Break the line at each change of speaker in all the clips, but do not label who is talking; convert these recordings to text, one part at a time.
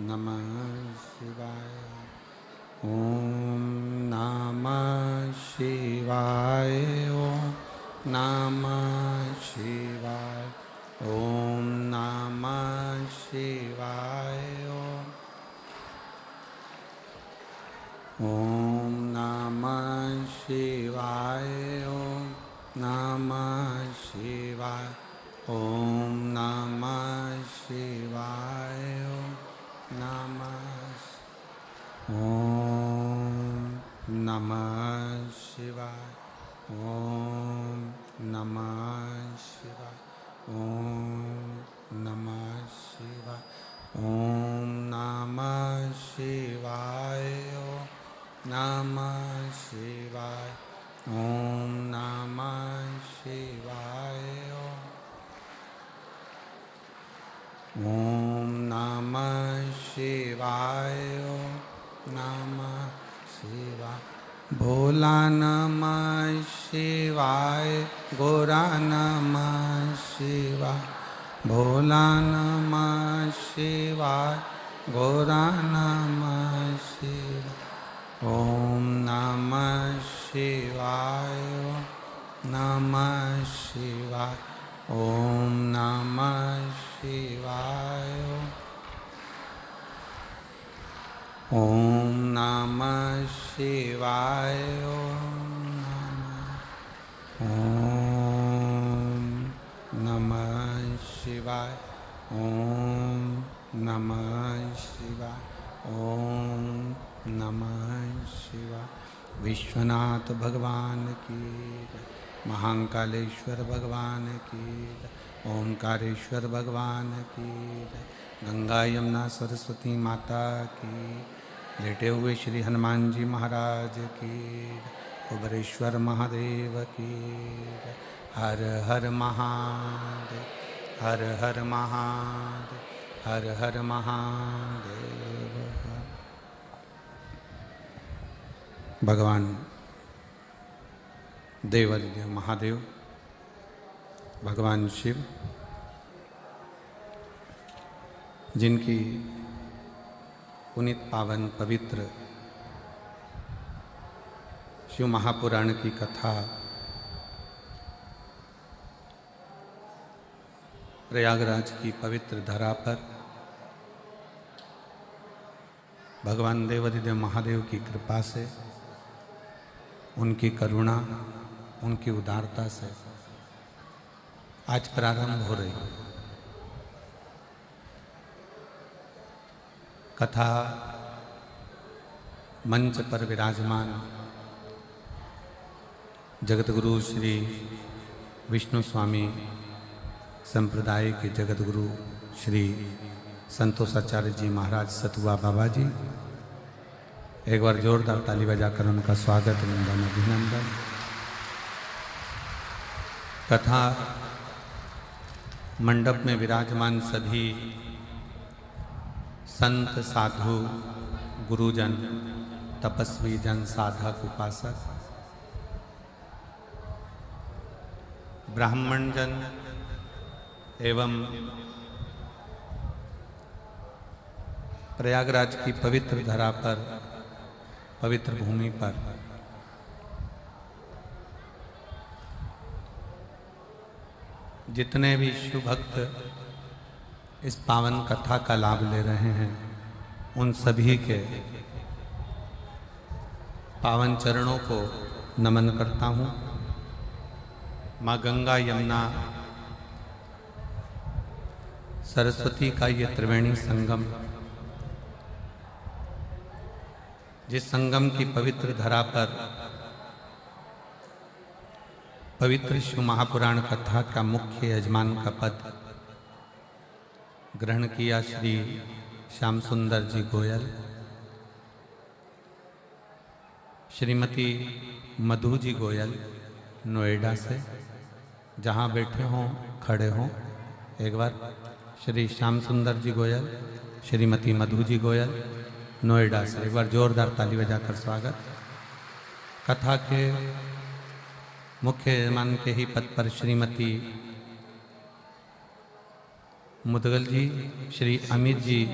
नमः शिवाय। ओम नमः शिवाय। ओम नमः शिवाय। ओम नमः शिवाय। ओम नमः शिवाय। ओम नमः शिवाय। ओम नमः शिवाय। ओम नमः शिवाय। ओम नमः शिवाय। ओम नमः शिवाय। ओम नमः शिवाय। ओम नमः शिवाय। ओम नमः शिवाय। ओम नमः शिवाय। ओम नमः शिवाय। भोला नमः शिवाय। गोरा नमः शिवाय। भोला नमः शिवाय। गोरा नमः शिवाय। ओम नमः शिवाय। ओम नमः शिवाय। ओम नमः शिवाय। ओम नमः शिवाय। ओम नमः शिवाय। ओम नमः शिवाय। ओम नमः शिवाय। विश्वनाथ भगवान की जय। महाकालेश्वर भगवान की जय। ओंकारेश्वर भगवान की जय। गंगा यमुना सरस्वती माता की। लेटे हुए श्री हनुमान जी महाराज की जय। कुबरेश्वर महादेव की जय। हर हर महादेव। हर हर महादेव। हर हर महादेव। भगवान देवाधिदेव महादेव, भगवान शिव, जिनकी पुनीत पावन पवित्र शिव महापुराण की कथा प्रयागराज की पवित्र धरा पर भगवान देवाधिदेव महादेव की कृपा से, उनकी करुणा, उनकी उदारता से आज प्रारंभ हो रही कथा। मंच पर विराजमान जगतगुरु श्री विष्णु स्वामी संप्रदाय के जगतगुरु श्री संतोषाचार्य जी महाराज सतुआ बाबा जी, एक बार जोरदार ताली बजाकर उनका स्वागत, वंदन, अभिनंदन। कथा मंडप में विराजमान सभी संत, साधु, गुरुजन, तपस्वी जन, साधक, उपासक, ब्राह्मण जन एवं प्रयागराज की पवित्र धरा पर, पवित्र भूमि पर जितने भी शिव भक्त इस पावन कथा का लाभ ले रहे हैं, उन सभी के पावन चरणों को नमन करता हूँ। माँ गंगा, यमुना, सरस्वती का ये त्रिवेणी संगम, जिस संगम की पवित्र धरा पर पवित्र शिव महापुराण कथा का मुख्य यजमान का पद ग्रहण किया श्री श्याम सुंदर जी गोयल, श्रीमती मधु जी गोयल नोएडा से, जहां बैठे हों, खड़े हों, एक बार श्री श्याम सुंदर जी गोयल, श्रीमती मधु जी गोयल नोएडा से एक बार जोरदार ताली बजाकर स्वागत। कथा के मुख्य यजमान के ही पद पर श्रीमती मुदगल जी, श्री अमित जी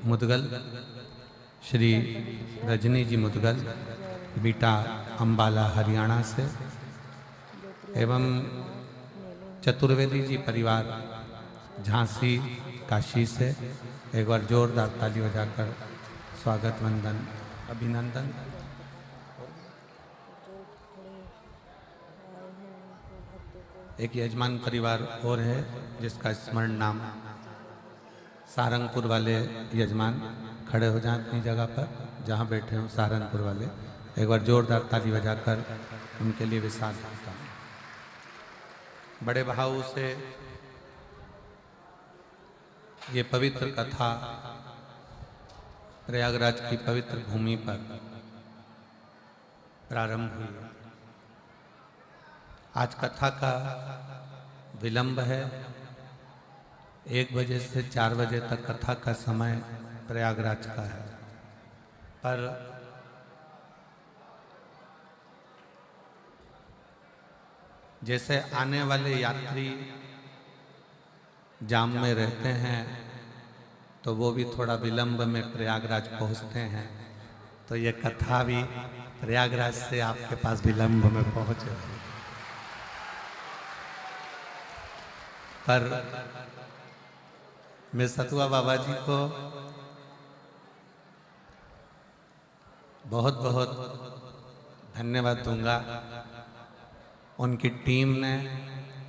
मुदगल, श्री रजनी जी मुदगल, बीटा अम्बाला हरियाणा से, एवं चतुर्वेदी जी परिवार झांसी काशी से। एक बार जोरदार ताली बजाकर स्वागत वंदन अभिनंदन। एक यजमान परिवार और है जिसका स्मरण नाम सहारनपुर वाले यजमान, खड़े हो जाएं अपनी जगह पर जहां बैठे हों सहारनपुर वाले। एक बार जोरदार ताली बजाकर उनके लिए विशाल होता है। बड़े भाव से ये पवित्र कथा प्रयागराज की पवित्र भूमि पर प्रारंभ हुई। आज कथा का विलंब है। 1 बजे से 4 बजे तक कथा का समय प्रयागराज का है, पर जैसे आने वाले यात्री जाम में रहते हैं तो वो भी थोड़ा विलंब में प्रयागराज पहुंचते हैं, तो ये कथा भी प्रयागराज से आपके पास विलंब में पहुंचे। पर मैं सतुआ बाबा जी को बहुत बहुत धन्यवाद दूंगा। उनकी टीम ने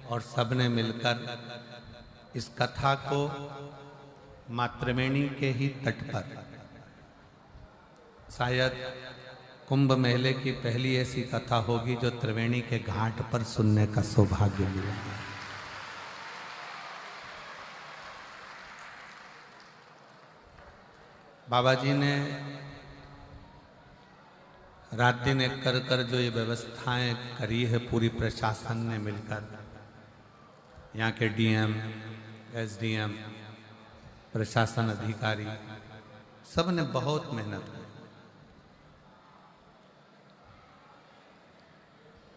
और सब ने मिलकर इस कथा को माँ त्रिवेणी के ही तट पर, शायद कुंभ मेले की पहली ऐसी कथा होगी जो त्रिवेणी के घाट पर सुनने का सौभाग्य मिला। बाबा जी ने रात दिन एक कर कर जो ये व्यवस्थाएं करी है पूरी प्रशासन ने मिलकर, यहाँ के डीएम, एसडीएम, प्रशासन अधिकारी, सब ने बहुत मेहनत की।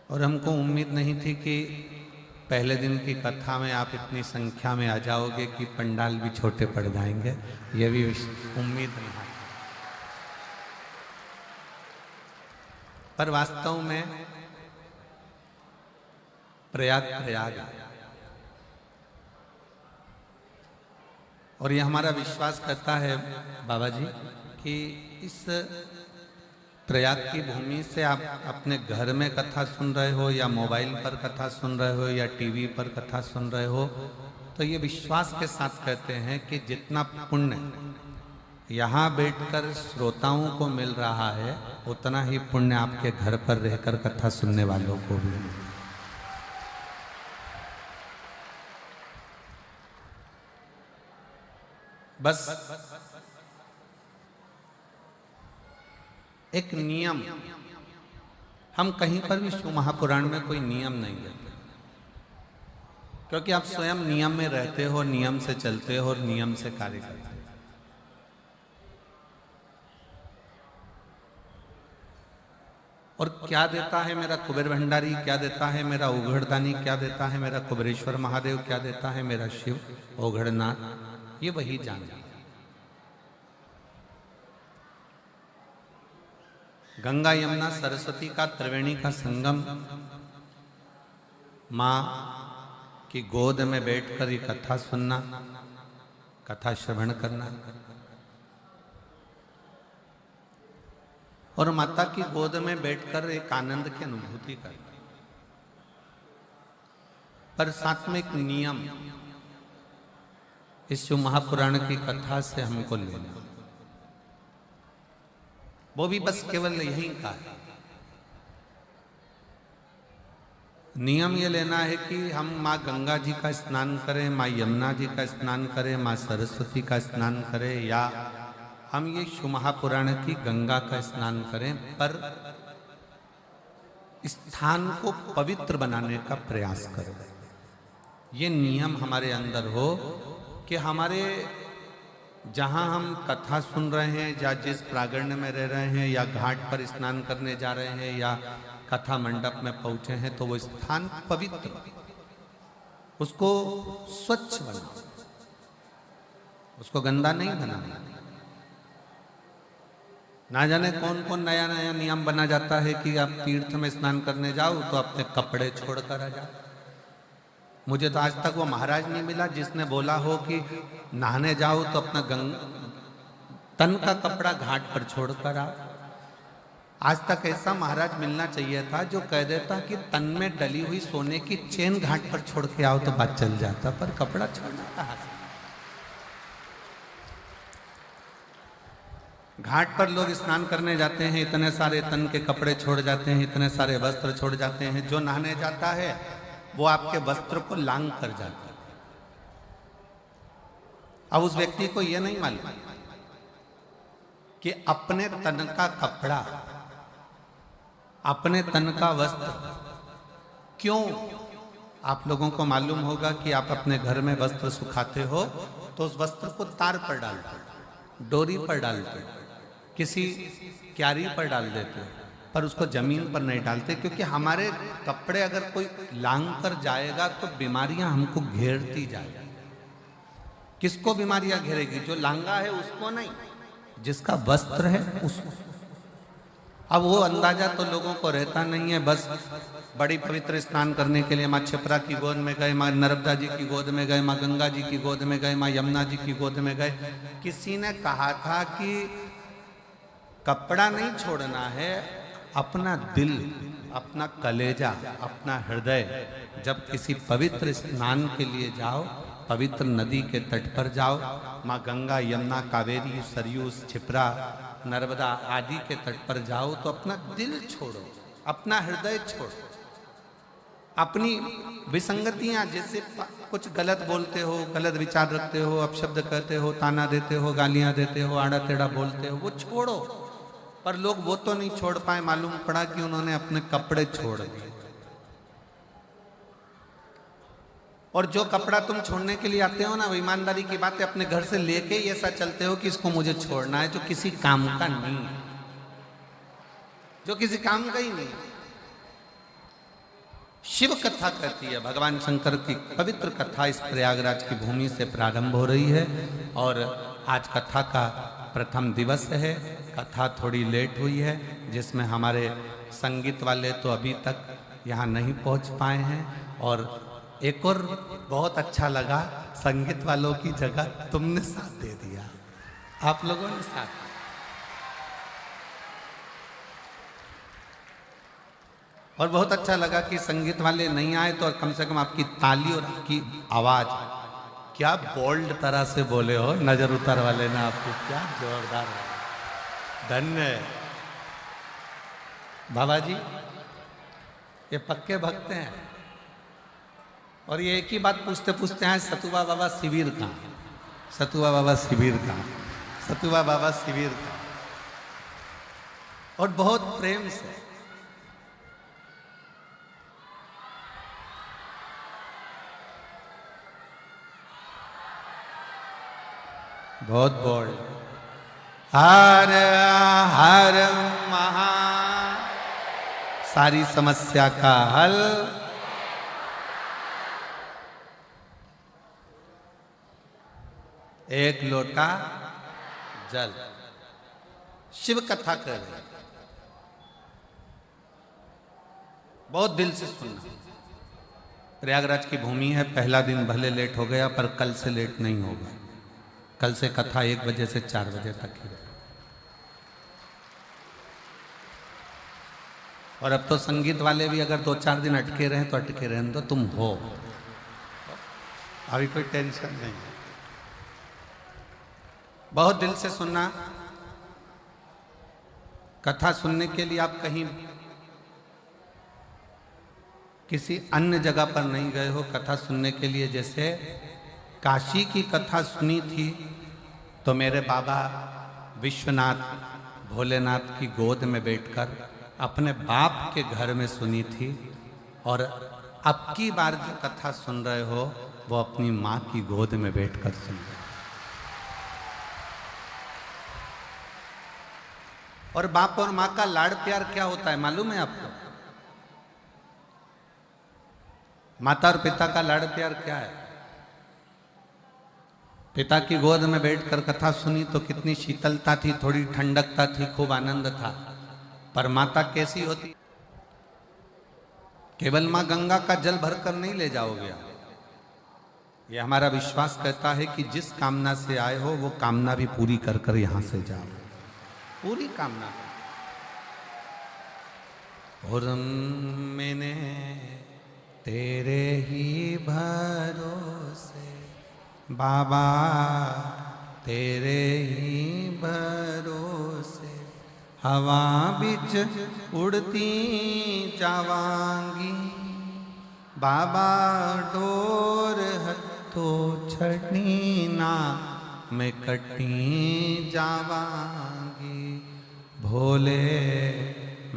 और हमको उम्मीद नहीं थी कि पहले दिन की कथा में आप इतनी संख्या में आ जाओगे कि पंडाल भी छोटे पड़ जाएंगे, ये भी उम्मीद नहीं है। पर वास्तव में प्रयाग और ये हमारा विश्वास करता है बाबा जी कि इस प्रयाग की भूमि से आप अपने घर में कथा सुन रहे हो या मोबाइल पर कथा सुन रहे हो या टीवी पर कथा सुन रहे हो, तो ये विश्वास के साथ कहते हैं कि जितना पुण्य यहाँ बैठकर श्रोताओं को मिल रहा है उतना ही पुण्य आपके घर पर रहकर कथा सुनने वालों को भी मिले। बस एक नियम, हम कहीं पर भी शिव महापुराण में कोई नियम नहीं देते, क्योंकि आप स्वयं नियम में रहते हो, नियम से चलते हो और नियम से कार्य करते हो। और क्या देता है मेरा कुबेर भंडारी, क्या देता है मेरा उघड़दानी, क्या देता है मेरा कुबेरेश्वर महादेव, क्या देता है मेरा शिव ओघड़नाथ, ये वही जानता है। गंगा यमुना सरस्वती का त्रिवेणी का संगम, माँ की गोद में बैठकर ये कथा सुनना, कथा श्रवण करना, और माता की गोद में बैठकर एक आनंद की अनुभूति करना। पर साथ में एक नियम इस शिव महापुराण की कथा से हमको लेना, वो भी बस केवल यही का है। नियम ये लेना है कि हम माँ गंगा जी का स्नान करें, माँ यमुना जी का स्नान करें, माँ सरस्वती का स्नान करें, या हम ये शिव महापुराण की गंगा का स्नान करें, पर स्थान को पवित्र बनाने का प्रयास करें। ये नियम हमारे अंदर हो कि हमारे जहाँ हम कथा सुन रहे हैं या जिस प्रांगण में रह रहे हैं या घाट पर स्नान करने जा रहे हैं या कथा मंडप में पहुंचे हैं, तो वो स्थान पवित्र, उसको स्वच्छ बनाना, उसको गंदा नहीं बनाना। ना जाने कौन कौन नया नया नियम बना जाता है कि आप तीर्थ में स्नान करने जाओ तो अपने कपड़े छोड़कर आ जाओ। मुझे तो आज तक वो महाराज नहीं मिला जिसने बोला हो कि नहाने जाओ तो अपना तन का कपड़ा घाट पर छोड़कर आओ। आज तक ऐसा महाराज मिलना चाहिए था जो कह देता कि तन में डली हुई सोने की चेन घाट पर छोड़ के आओ तो बात चल जाता, पर कपड़ा छोड़ना कहाँ से। घाट पर लोग स्नान करने जाते हैं, इतने सारे तन के कपड़े छोड़ जाते हैं, इतने सारे वस्त्र छोड़ जाते हैं। जो नहाने जाता है वो आपके वस्त्र को लांग कर जाता है। अब उस व्यक्ति को यह नहीं मालूम कि अपने तन का कपड़ा, अपने तन का वस्त्र क्यों। आप लोगों को मालूम होगा कि आप अपने घर में वस्त्र सुखाते हो तो उस वस्त्र को तार पर डालते, डोरी पर डालते, किसी क्यारी पर डाल देते, पर उसको जमीन पर नहीं डालते, क्योंकि हमारे कपड़े अगर कोई लांग कर जाएगा तो बीमारियां हमको घेरती जाएगी। किसको बीमारियां घेरेगी? जो लांगा है उसको नहीं, जिसका वस्त्र है उसको। अब वो अंदाजा तो लोगों को रहता नहीं है। बस बड़ी पवित्र स्नान करने के लिए माँ छिपरा की गोद में गए, माँ नर्मदा जी की गोद में गए, माँ गंगा जी की गोद में गए, माँ यमुना जी की गोद में गए। किसी ने कहा था कि कपड़ा नहीं छोड़ना है, अपना दिल, अपना कलेजा, अपना हृदय। जब किसी पवित्र स्नान के लिए जाओ, पवित्र नदी के तट पर जाओ, माँ गंगा, यमुना, कावेरी, सरयू, छिपरा, नर्मदा आदि के तट पर जाओ तो अपना दिल छोड़ो, अपना हृदय छोड़ो। अपनी विसंगतियां, जैसे कुछ गलत बोलते हो, गलत विचार रखते हो, अपशब्द कहते हो, ताना देते हो, गालियां देते हो, आड़ा टेढ़ा बोलते हो, वो छोड़ो। पर लोग वो तो नहीं छोड़ पाए। मालूम पड़ा कि उन्होंने अपने कपड़े छोड़ दिए। और जो कपड़ा तुम छोड़ने के लिए आते हो ना, वो ईमानदारी की बात है, अपने घर से लेके ही ऐसा चलते हो कि इसको मुझे छोड़ना है, जो किसी काम का नहीं है, जो किसी काम का ही नहीं। शिव कथा कहती है, भगवान शंकर की पवित्र कथा इस प्रयागराज की भूमि से प्रारंभ हो रही है और आज कथा का प्रथम दिवस है। कथा थोड़ी लेट हुई है, जिसमें हमारे संगीत वाले तो अभी तक यहाँ नहीं पहुँच पाए हैं। और एक और बहुत अच्छा लगा, संगीत वालों की जगह तुमने साथ दे दिया, आप लोगों ने साथ दिया। और बहुत अच्छा लगा कि संगीत वाले नहीं आए तो कम से कम आपकी ताली और आपकी आवाज, क्या बोल्ड तरह से बोले हो, नजर उतार वाले ने आपको, क्या जोरदार है। धन्य बाबा जी, ये पक्के भक्त हैं। और ये एक ही बात पूछते पूछते हैं, सतुबा बाबा शिविर का, सतुबा बाबा शिविर का, सतुबा बाबा शिविर का। और बहुत प्रेम से, बहुत बोल, हर हर महा, सारी समस्या का हल, एक लोटा जल। शिव कथा कर रहे, बहुत दिल से सुनना। प्रयागराज की भूमि है, पहला दिन भले लेट हो गया पर कल से लेट नहीं होगा। कल से कथा 1 बजे से 4 बजे तक ही रहे। और अब तो संगीत वाले भी अगर 2-4 दिन अटके रहे तो अटके रहे, तो तुम हो, अभी कोई टेंशन नहीं। बहुत दिल से सुनना। कथा सुनने के लिए आप कहीं किसी अन्य जगह पर नहीं गए हो। कथा सुनने के लिए, जैसे काशी की कथा सुनी थी तो मेरे बाबा विश्वनाथ भोलेनाथ की गोद में बैठकर अपने बाप के घर में सुनी थी। और अब की बार जो कथा सुन रहे हो वो अपनी माँ की गोद में बैठकर सुन रहे हो। और बाप और माँ का लाड़ प्यार क्या होता है मालूम है आपको? माता और पिता का लाड़ प्यार क्या है? पिता की गोद में बैठकर कथा सुनी तो कितनी शीतलता थी, थोड़ी ठंडकता थी, खूब आनंद था। पर माता कैसी होती? केवल मां गंगा का जल भरकर नहीं ले जाओगे आप। ये हमारा विश्वास कहता है कि जिस कामना से आए हो वो कामना भी पूरी कर कर यहां से जाओ, पूरी कामना। और मैंने तेरे ही भरोसे बाबा, तेरे ही भरोसे हवा बिच उड़ती जावांगी बाबा, डोर हथो छड़ी ना मैं कटी जावांगी। भोले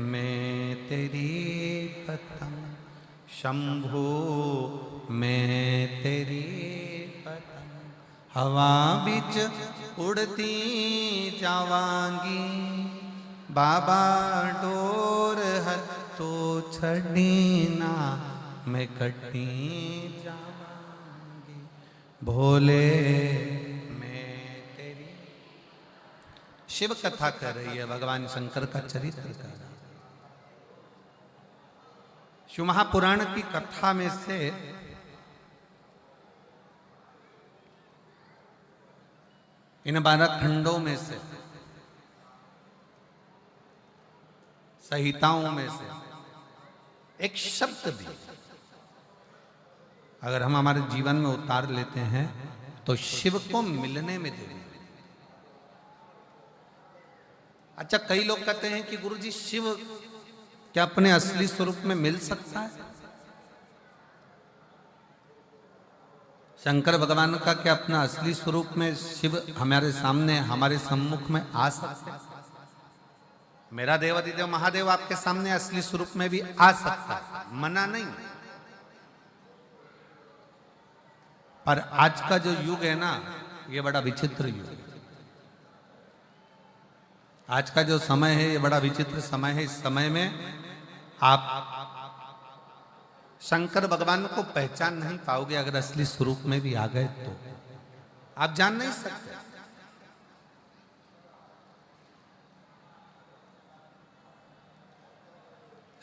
मैं तेरी पतंग, शंभू मैं तेरी पतंग, हवा बिच उड़ती जावांगी बाबा, डोर हथो छड़ी ना मैं कटी जावांगी। भोले मैं तेरी। शिव कथा कर रही है, भगवान शंकर का चरित्र कर रहा है। शिव महापुराण की कथा में से इन 12 खंडों में से, संहिताओं में से एक शब्द भी अगर हम हमारे जीवन में उतार लेते हैं तो शिव को मिलने में देरी। अच्छा, कई लोग कहते हैं कि गुरुजी शिव क्या अपने असली स्वरूप में मिल सकता है? शंकर भगवान का क्या अपना असली स्वरूप में शिव हमारे सामने, हमारे सम्मुख में आ सकता है? मेरा देवाधिदेव महादेव आपके सामने असली स्वरूप में भी आ सकता है, मना नहीं। पर आज का जो युग है ना, ये बड़ा विचित्र युग है। आज का जो समय है ये बड़ा विचित्र समय है। इस समय में आप शंकर भगवान को पहचान नहीं पाओगे। अगर असली स्वरूप में भी आ गए तो आप जान नहीं सकते।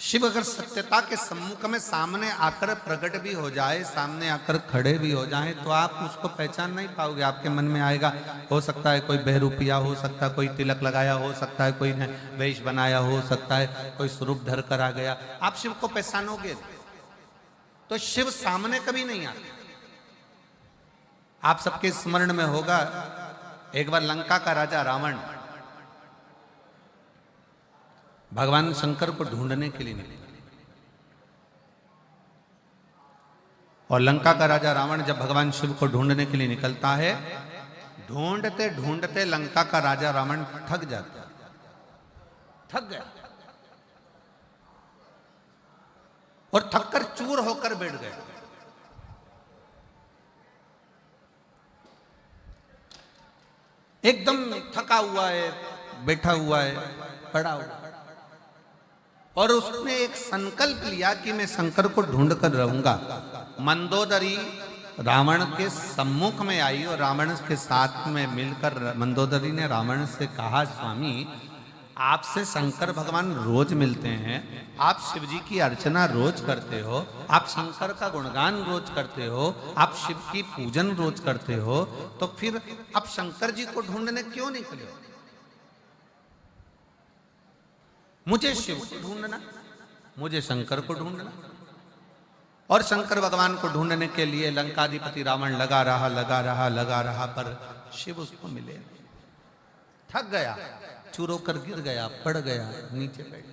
शिव अगर सत्यता के सम्मुख में सामने आकर प्रकट भी हो जाए, सामने आकर खड़े भी हो जाए, तो आप उसको पहचान नहीं पाओगे। आपके मन में आएगा, हो सकता है कोई बहरूपिया, हो सकता है कोई तिलक लगाया, हो सकता है कोई ने वेश बनाया, हो सकता है कोई स्वरूप धर कर आ गया। आप शिव को पहचानोगे तो शिव सामने कभी नहीं आते। आप सबके स्मरण में होगा, एक बार लंका का राजा रावण भगवान शंकर को ढूंढने के लिए निकला। और लंका का राजा रावण जब भगवान शिव को ढूंढने के लिए निकलता है, ढूंढते ढूंढते लंका का राजा रावण थक जाता है, थक गया और थककर चूर होकर बैठ गया। एकदम थका हुआ है, बैठा हुआ है, पड़ा हुआ, और उसने एक संकल्प लिया कि मैं शंकर को ढूंढ कर रहूंगा। मंदोदरी रावण के सम्मुख में आई और रावण के साथ में मिलकर मंदोदरी ने रावण से कहा, स्वामी आपसे शंकर भगवान रोज मिलते हैं, आप शिव जी की अर्चना रोज करते हो, आप शंकर का गुणगान रोज करते हो, आप शिव की पूजन रोज करते हो, तो फिर आप शंकर जी को ढूंढने क्यों निकले? मुझे शिव को ढूंढना, मुझे शंकर को ढूंढना। और शंकर भगवान को ढूंढने के लिए लंकाधिपति रावण लगा रहा, पर शिव उसको मिले। थक गया, चूर होकर गिर गया, पड़ गया, नीचे बैठ।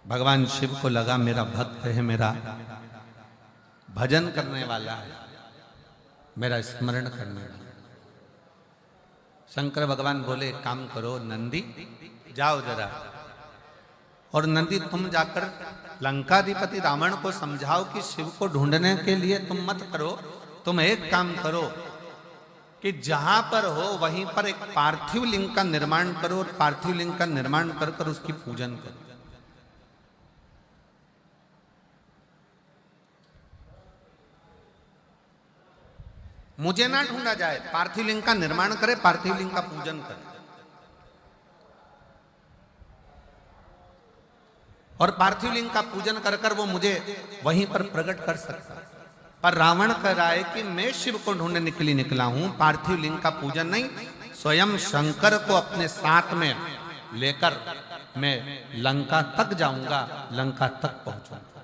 भगवान शिव को लगा मेरा भक्त है, मेरा भजन करने वाला है, मेरा स्मरण करने वाला। शंकर भगवान बोले, काम करो नंदी, जाओ जरा, और नंदी तुम जाकर लंकाधिपति रावण को समझाओ कि शिव को ढूंढने के लिए तुम मत करो, तुम एक काम करो कि जहां पर हो वहीं पर एक पार्थिव लिंग का निर्माण करो, और पार्थिव लिंग का निर्माण कर कर उसकी पूजन करो। मुझे ना ढूंढा जाए, पार्थिव लिंग का निर्माण करे, पार्थिव लिंग का पूजन करे और पार्थिव लिंग का पूजन कर कर वो मुझे वहीं पर प्रकट कर सकता है। पर रावण कह रहा है कि मैं शिव को ढूंढने के लिए निकला हूं, पार्थिव लिंग का पूजन नहीं, स्वयं शंकर को अपने साथ में लेकर मैं लंका तक जाऊंगा, लंका तक पहुंचूंगा।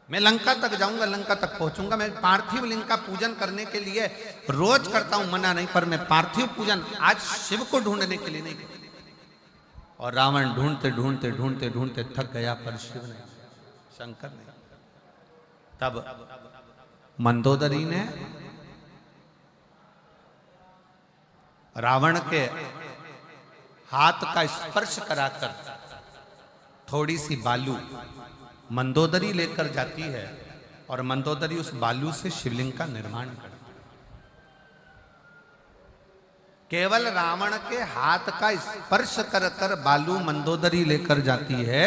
मैं लंका तक जाऊंगा, लंका तक पहुंचूंगा। मैं पार्थिव लिंग का पूजन करने के लिए रोज करता हूं, मना नहीं, पर मैं पार्थिव पूजन आज शिव को ढूंढने के लिए नहीं करता। और रावण ढूंढते ढूंढते ढूंढते ढूंढते थक गया, पर शिव नहीं, शंकर नहीं। तब मंदोदरी ने रावण के हाथ का स्पर्श कराकर थोड़ी सी बालू मंदोदरी लेकर जाती है और मंदोदरी उस बालू से शिवलिंग का निर्माण करती है। केवल रावण के हाथ का स्पर्श कर कर बालू मंदोदरी लेकर जाती है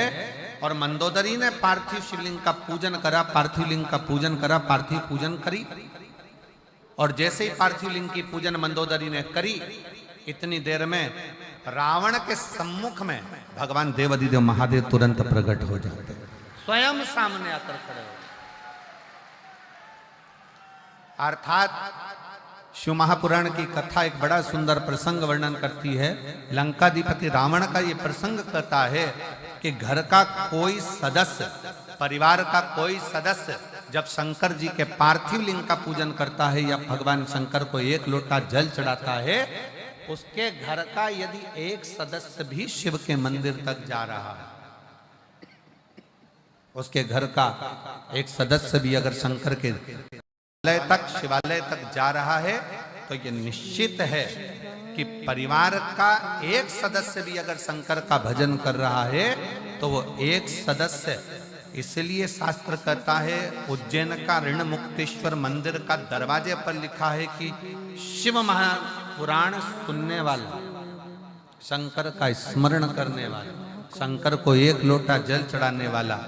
और मंदोदरी ने पार्थिव शिवलिंग का पूजन करा, पार्थिव लिंग का पूजन करा, पार्थिव पूजन करी। और जैसे ही पार्थिव लिंग की पूजन मंदोदरी ने करी, इतनी देर में रावण के सम्मुख में भगवान देवाधिदेव महादेव तुरंत प्रकट हो जाते, स्वयं सामने आकर खड़े हो। अर्थात शिव महापुराण की कथा एक बड़ा सुंदर प्रसंग वर्णन करती है। लंकाधिपति रावण का ये प्रसंग कहता है कि घर का कोई सदस्य, परिवार का कोई सदस्य जब शंकर जी के पार्थिव लिंग का पूजन करता है या भगवान शंकर को एक लोटा जल चढ़ाता है, उसके घर का यदि एक सदस्य भी शिव के मंदिर तक जा रहा है, उसके घर का एक सदस्य भी अगर शंकर के शिवालय तक जा रहा है, तो ये निश्चित है कि परिवार का एक सदस्य भी अगर शंकर का भजन कर रहा है तो वो एक सदस्य, इसलिए शास्त्र कहता है उज्जैन का ऋण मुक्तेश्वर मंदिर का दरवाजे पर लिखा है कि शिव महापुराण सुनने वाला, शंकर का स्मरण करने वाला, शंकर को एक लोटा जल चढ़ाने वाला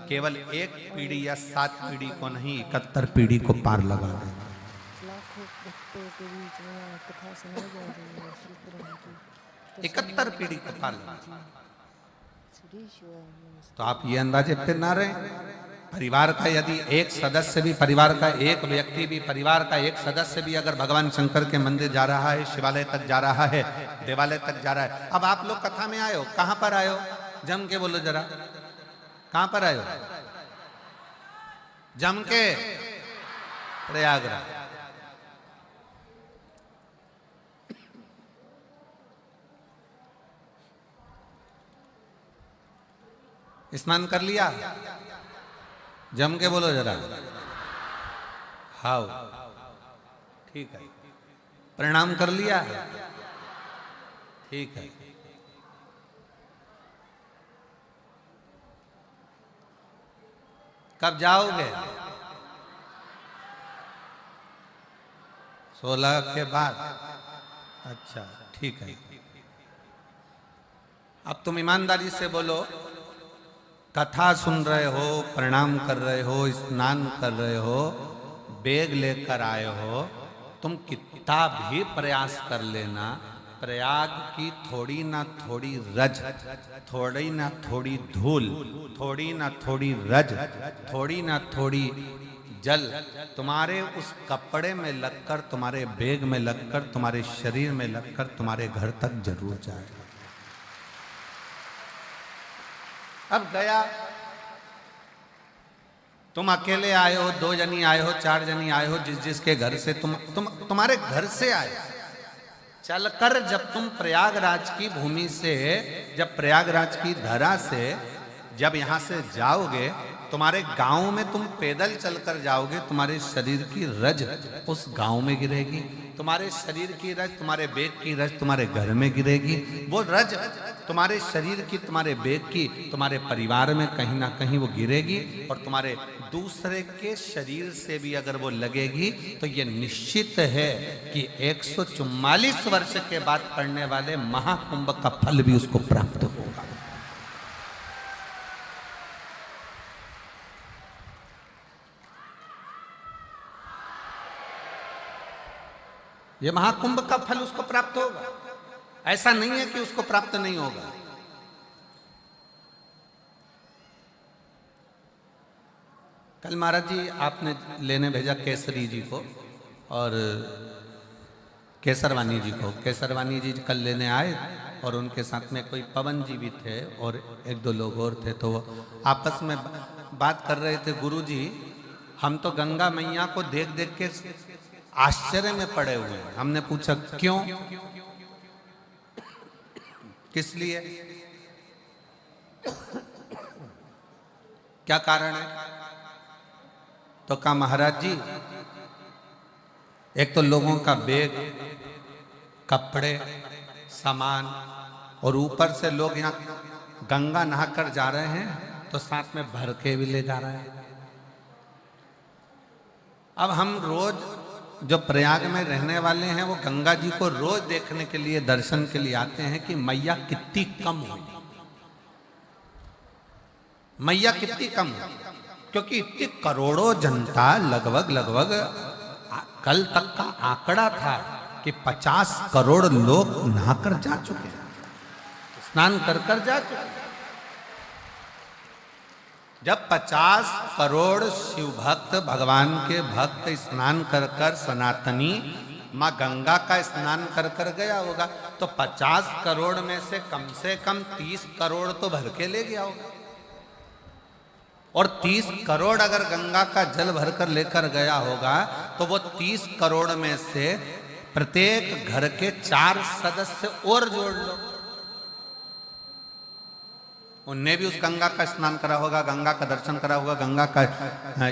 केवल एक पीढ़ी या 7 पीढ़ी को नहीं, 71 पीढ़ी को पार लगा दे। 71 पीढ़ी को पार लगा। तो आप ये अंदाजे पे ना रहे, परिवार का यदि एक सदस्य भी, परिवार का एक व्यक्ति भी, परिवार का एक सदस्य भी अगर भगवान शंकर के मंदिर जा रहा है, शिवालय तक जा रहा है, देवालय तक जा रहा है। अब आप लोग कथा में आए हो, कहां पर आए हो? जम के बोलो जरा, कहां पर आए हो? जम के प्रयागराज। स्नान कर लिया? जम के बोलो जरा। हाउ, ठीक है। प्रणाम कर लिया? ठीक है। कब जाओगे? 16 के बाद। अच्छा, ठीक है। अब तुम ईमानदारी से बोलो, कथा सुन रहे हो, प्रणाम कर रहे हो, स्नान कर रहे हो, बैग लेकर आए हो, तुम कितना भी प्रयास कर लेना, प्रयाग की थोड़ी ना थोड़ी रज, थोड़ी ना थोड़ी धूल, थोड़ी ना थोड़ी रज, थोड़ी ना थोड़ी जल तुम्हारे उस कपड़े में लगकर, तुम्हारे बैग में लगकर, तुम्हारे शरीर में लगकर तुम्हारे घर तक जरूर जाए। अब गया, तुम अकेले आए हो, 2 जनी आए हो, 4 जनी आए हो, जिस जिसके घर से तुम्हारे घर से आए, चलकर जब तुम प्रयागराज की भूमि से, जब प्रयागराज की धरा से जब यहां से जाओगे, तुम्हारे गांव में तुम पैदल चलकर जाओगे, तुम्हारे शरीर की रज उस गांव में गिरेगी, तुम्हारे शरीर की रज, तुम्हारे बैग की रज तुम्हारे घर में गिरेगी, वो रज तुम्हारे शरीर की, तुम्हारे बैग की, तुम्हारे परिवार में कहीं ना कहीं वो गिरेगी, और तुम्हारे दूसरे के शरीर से भी अगर वो लगेगी तो ये निश्चित है कि 144 वर्ष के बाद पड़ने वाले महाकुंभ का फल भी उसको प्राप्त होगा। ये महाकुंभ का फल उसको प्राप्त होगा, ऐसा नहीं है कि उसको प्राप्त नहीं होगा। कल महाराज जी आपने लेने भेजा केसरी जी को और केसरवानी जी को। केसरवानी जी कल लेने आए और उनके साथ में कोई पवन जी भी थे और एक दो लोग और थे। तो वो आपस में बात कर रहे थे, गुरु जी हम तो गंगा मैया को देख देख के आश्चर्य में पड़े हुए हैं। हमने पूछा क्यों, किस लिए, क्या कारण है? तो कहा महाराज जी एक तो लोगों का बैग, कपड़े, सामान और ऊपर से लोग यहाँ गंगा नहाकर जा रहे हैं तो साथ में भर के भी ले जा रहे हैं। अब हम रोज जो प्रयाग में रहने वाले हैं वो गंगा जी को रोज देखने के लिए, दर्शन के लिए आते हैं कि मैया कितनी कम हुई, मैया कितनी कम हुई, क्योंकि इतनी करोड़ों जनता लगभग कल तक का आंकड़ा था कि 50 करोड़ लोग नहाकर जा चुके हैं, स्नान कर कर जा चुके हैं। जब 50 करोड़ शिव भक्त, भगवान के भक्त स्नान कर कर सनातनी माँ गंगा का स्नान कर कर गया होगा तो 50 करोड़ में से कम 30 करोड़ तो भर के ले गया होगा। और 30 करोड़ अगर गंगा का जल भरकर लेकर गया होगा तो वो 30 करोड़ में से प्रत्येक घर के 4 सदस्य और जोड़ लो, उनने भी उस गंगा का स्नान करा होगा, गंगा का दर्शन करा होगा, गंगा का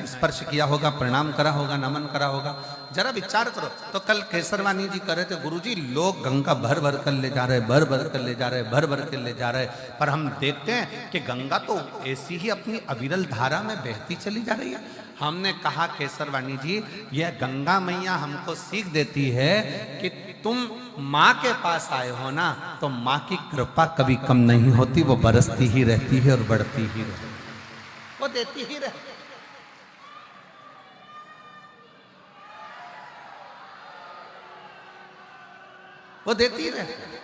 स्पर्श किया होगा, प्रणाम करा होगा, नमन करा होगा। जरा विचार करो। तो कल केसरवानी जी कह रहे थे गुरुजी लोग गंगा भर भर कर ले जा रहे, भर भर कर ले जा रहे, भर भर कर ले जा रहे, पर हम देखते हैं कि गंगा तो ऐसी ही अपनी अविरल धारा में बहती चली जा रही है। हमने कहा केसरवानी जी यह गंगा मैया हमको सीख देती है कि तुम माँ के पास आए हो ना तो माँ की कृपा कभी कम नहीं होती, वो बरसती ही रहती है और बढ़ती ही रहती है, वो देती ही रहती है। वो देती ही रहती है,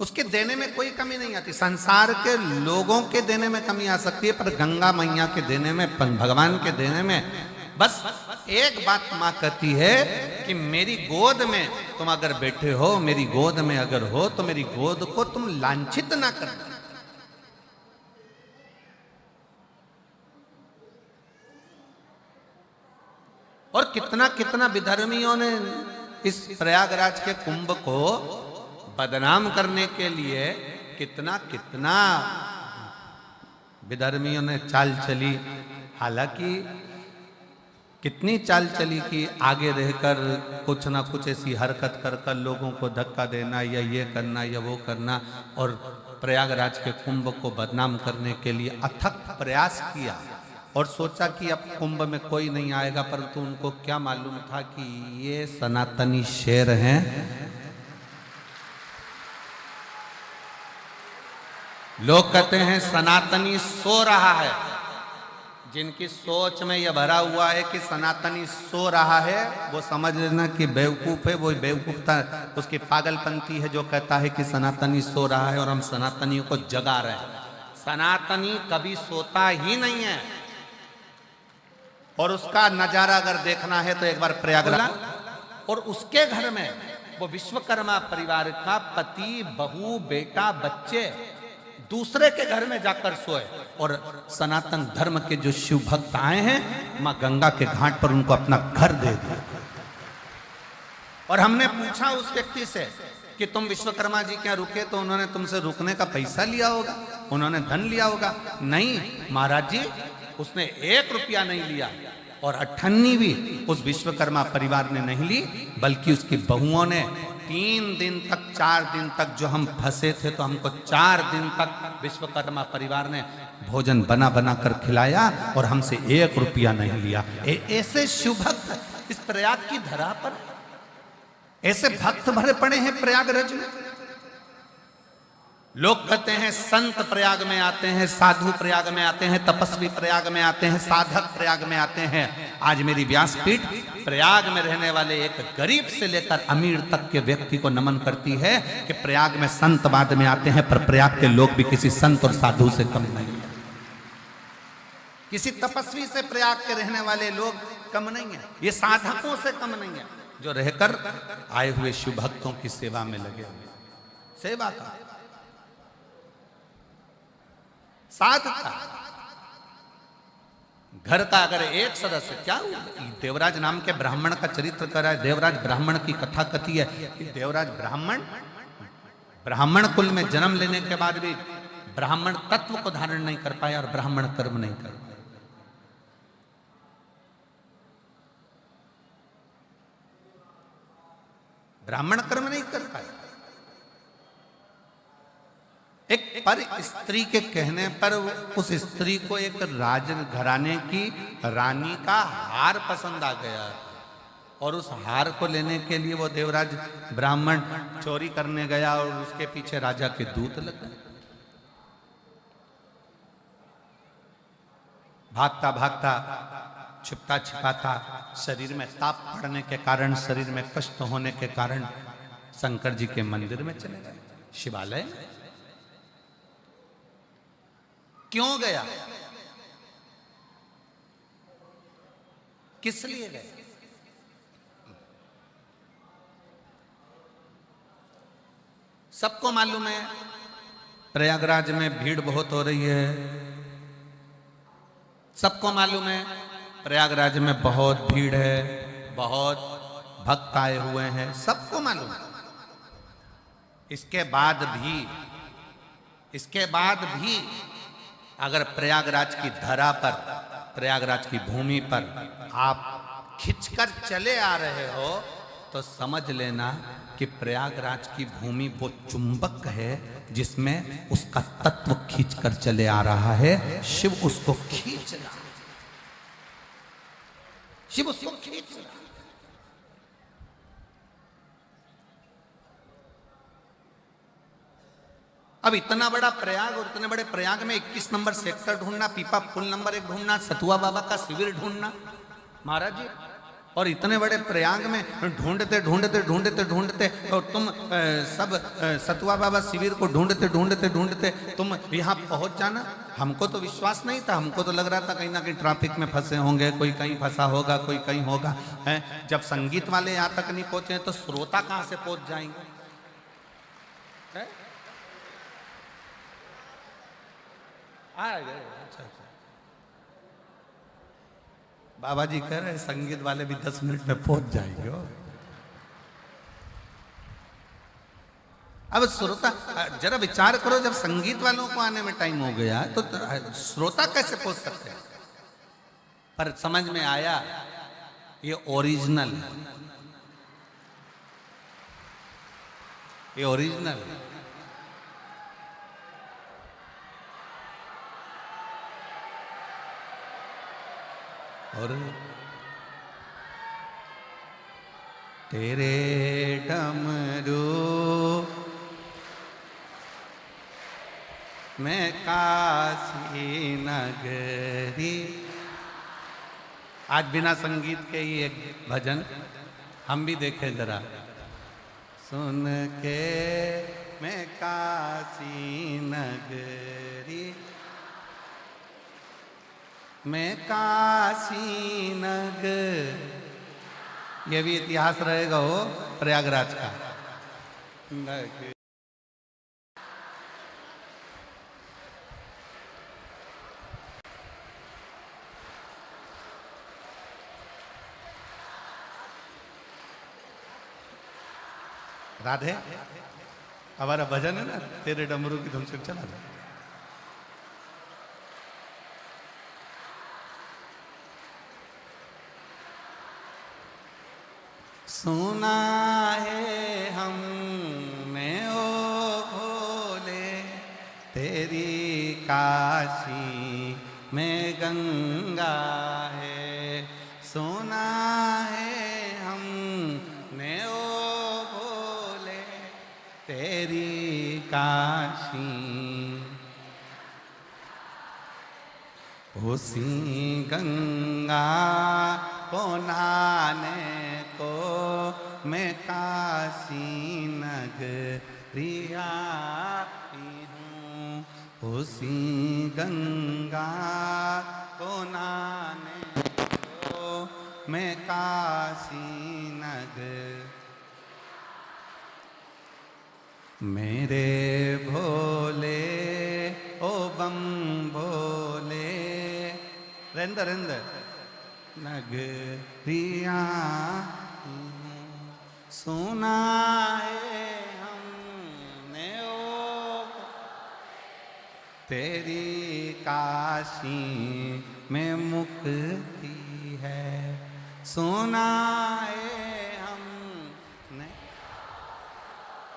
उसके देने में कोई कमी नहीं आती। संसार के लोगों के देने में कमी आ सकती है पर गंगा मैया के देने में, भगवान के देने में बस एक बात माँ कहती है कि मेरी गोद में तुम अगर बैठे हो, मेरी गोद में अगर हो तो मेरी गोद को तुम लांछित ना करना। और कितना कितना विधर्मियों ने इस प्रयागराज के कुंभ को बदनाम करने के लिए कितना कितना विधर्मियों ने चाल चली। हालांकि कितनी चाल चली कि आगे रहकर कुछ ना कुछ ऐसी हरकत कर कर लोगों को धक्का देना या ये करना या वो करना और प्रयागराज के कुंभ को बदनाम करने के लिए अथक प्रयास किया और सोचा कि अब कुंभ में कोई नहीं आएगा, परंतु उनको क्या मालूम था कि ये सनातनी शेर हैं। लोग कहते हैं सनातनी सो रहा है, जिनकी सोच में यह भरा हुआ है कि सनातनी सो रहा है वो समझ लेना कि बेवकूफ है। वो बेवकूफ था, उसकी पागलपंती है जो कहता है कि सनातनी सो रहा है और हम सनातनियों को जगा रहे हैं। सनातनी कभी सोता ही नहीं है और उसका नजारा अगर देखना है तो एक बार प्रयागराज और उसके घर में वो विश्वकर्मा परिवार का पति, बहू, बेटा, बच्चे दूसरे के घर में जाकर सोए और सनातन धर्म के जो शिव भक्त आए हैं मां गंगा के घाट पर उनको अपना घर दे दिया। और हमने पूछा उस व्यक्ति से कि तुम विश्वकर्मा जी क्या रुके, तो उन्होंने तुमसे रुकने का पैसा लिया होगा, उन्होंने धन लिया होगा। नहीं महाराज जी, उसने 1 रुपया नहीं लिया और अठन्नी भी उस विश्वकर्मा परिवार ने नहीं ली, बल्कि उसकी बहुओं ने 3 दिन तक, 4 दिन तक जो हम फंसे थे तो हमको 4 दिन तक विश्वकर्मा परिवार ने भोजन बना बना कर खिलाया और हमसे 1 रुपया नहीं लिया। ऐसे शिव भक्त इस प्रयाग की धरा पर, ऐसे भक्त भरे पड़े हैं प्रयागराज में। लोग कहते हैं संत प्रयाग में आते हैं, साधु प्रयाग में आते हैं, तपस्वी प्रयाग में आते हैं, साधक प्रयाग में आते हैं। आज मेरी व्यासपीठ प्रयाग में रहने वाले एक गरीब से लेकर अमीर तक के व्यक्ति को नमन करती है कि प्रयाग में संत बाद में आते हैं, पर प्रयाग के लोग भी किसी संत और साधु से कम नहीं है। किसी तपस्वी से प्रयाग के रहने वाले लोग कम नहीं है, ये साधकों से कम नहीं है, जो रहकर आए हुए शिव भक्तों की सेवा में लगे हुए। सेवा का साथ था। घर का अगर एक सदस्य, क्या हुआ, देवराज नाम के ब्राह्मण का चरित्र कर रहा है, देवराज ब्राह्मण की कथा कथी है। देवराज ब्राह्मण कुल में जन्म लेने के बाद भी ब्राह्मण तत्व को धारण नहीं कर पाया और ब्राह्मण कर्म नहीं कर पाया। ब्राह्मण कर्म नहीं कर पाए। एक पर स्त्री के कहने पर उस स्त्री को एक राज घराने की रानी का हार पसंद आ गया और उस हार को लेने के लिए वो देवराज ब्राह्मण चोरी करने गया और उसके पीछे राजा के दूत लग गए। भागता भागता, छिपता छिपाता, शरीर में ताप पड़ने के कारण, शरीर में कष्ट होने के कारण शंकर जी के मंदिर में चले गए, शिवालय। क्यों गया, किस लिए गए? सबको मालूम है प्रयागराज में भीड़ बहुत हो रही है। सबको मालूम है प्रयागराज में बहुत भीड़ है, बहुत भक्त आए हुए हैं, सबको मालूम है। इसके बाद भी अगर प्रयागराज की धरा पर, प्रयागराज की भूमि पर आप खिंचकर चले आ रहे हो तो समझ लेना कि प्रयागराज की भूमि वो चुंबक है जिसमें उसका तत्व खींचकर चले आ रहा है। शिव उसको खींच रहा है, शिव उसको खींच रहा है। अब इतना बड़ा प्रयाग और इतने बड़े प्रयाग में 21 नंबर सेक्टर ढूंढना, पीपा पुल नंबर 1 ढूंढना, सतुआ बाबा का शिविर ढूंढना महाराज जी, और इतने बड़े प्रयाग में ढूंढते ढूंढते ढूंढते ढूंढते और तुम सब सतुआ बाबा शिविर को ढूंढते ढूंढते ढूंढते तुम यहाँ पहुंच जाना। हमको तो विश्वास नहीं था, हमको तो लग रहा था कहीं ना कहीं ट्रैफिक में फंसे होंगे, कोई कहीं फंसा होगा, कोई कहीं होगा। है जब संगीत वाले यहाँ तक नहीं पहुंचे तो श्रोता कहाँ से पहुंच जाएंगे? है? आ गए। अच्छा अच्छा, बाबा जी कह रहे संगीत वाले भी 10 मिनट में पहुंच जाएंगे। अब श्रोता जरा विचार करो, जब संगीत वालों को आने में टाइम हो गया तो श्रोता कैसे पहुंच सकते हैं? पर समझ में आया ये ओरिजिनल है, ये ओरिजिनल है। और तेरे डमरू में काशी नगरी। आज बिना संगीत के ही एक भजन हम भी देखें जरा। सुन के मैं काशी नगरी, मैं काशी नगर, ये भी इतिहास रहेगा हो प्रयागराज का। राधे हमारा भजन है ना, तेरे डमरू की धुन से चला था। सुना है हमने ओ भोले तेरी काशी में गंगा है। सुना है हमने ओ भोले तेरी काशी। उसी गंगा को नहाने को मैं काशी नगरिया आई हूँ। उसी गंगा को नहाने को मैं काशी नगर। मेरे भोले ओ बम भोले रेंद रेंद नगरिया सुनाए हमने ओ तेरी काशी में मुक्ति है। सुनाए हमने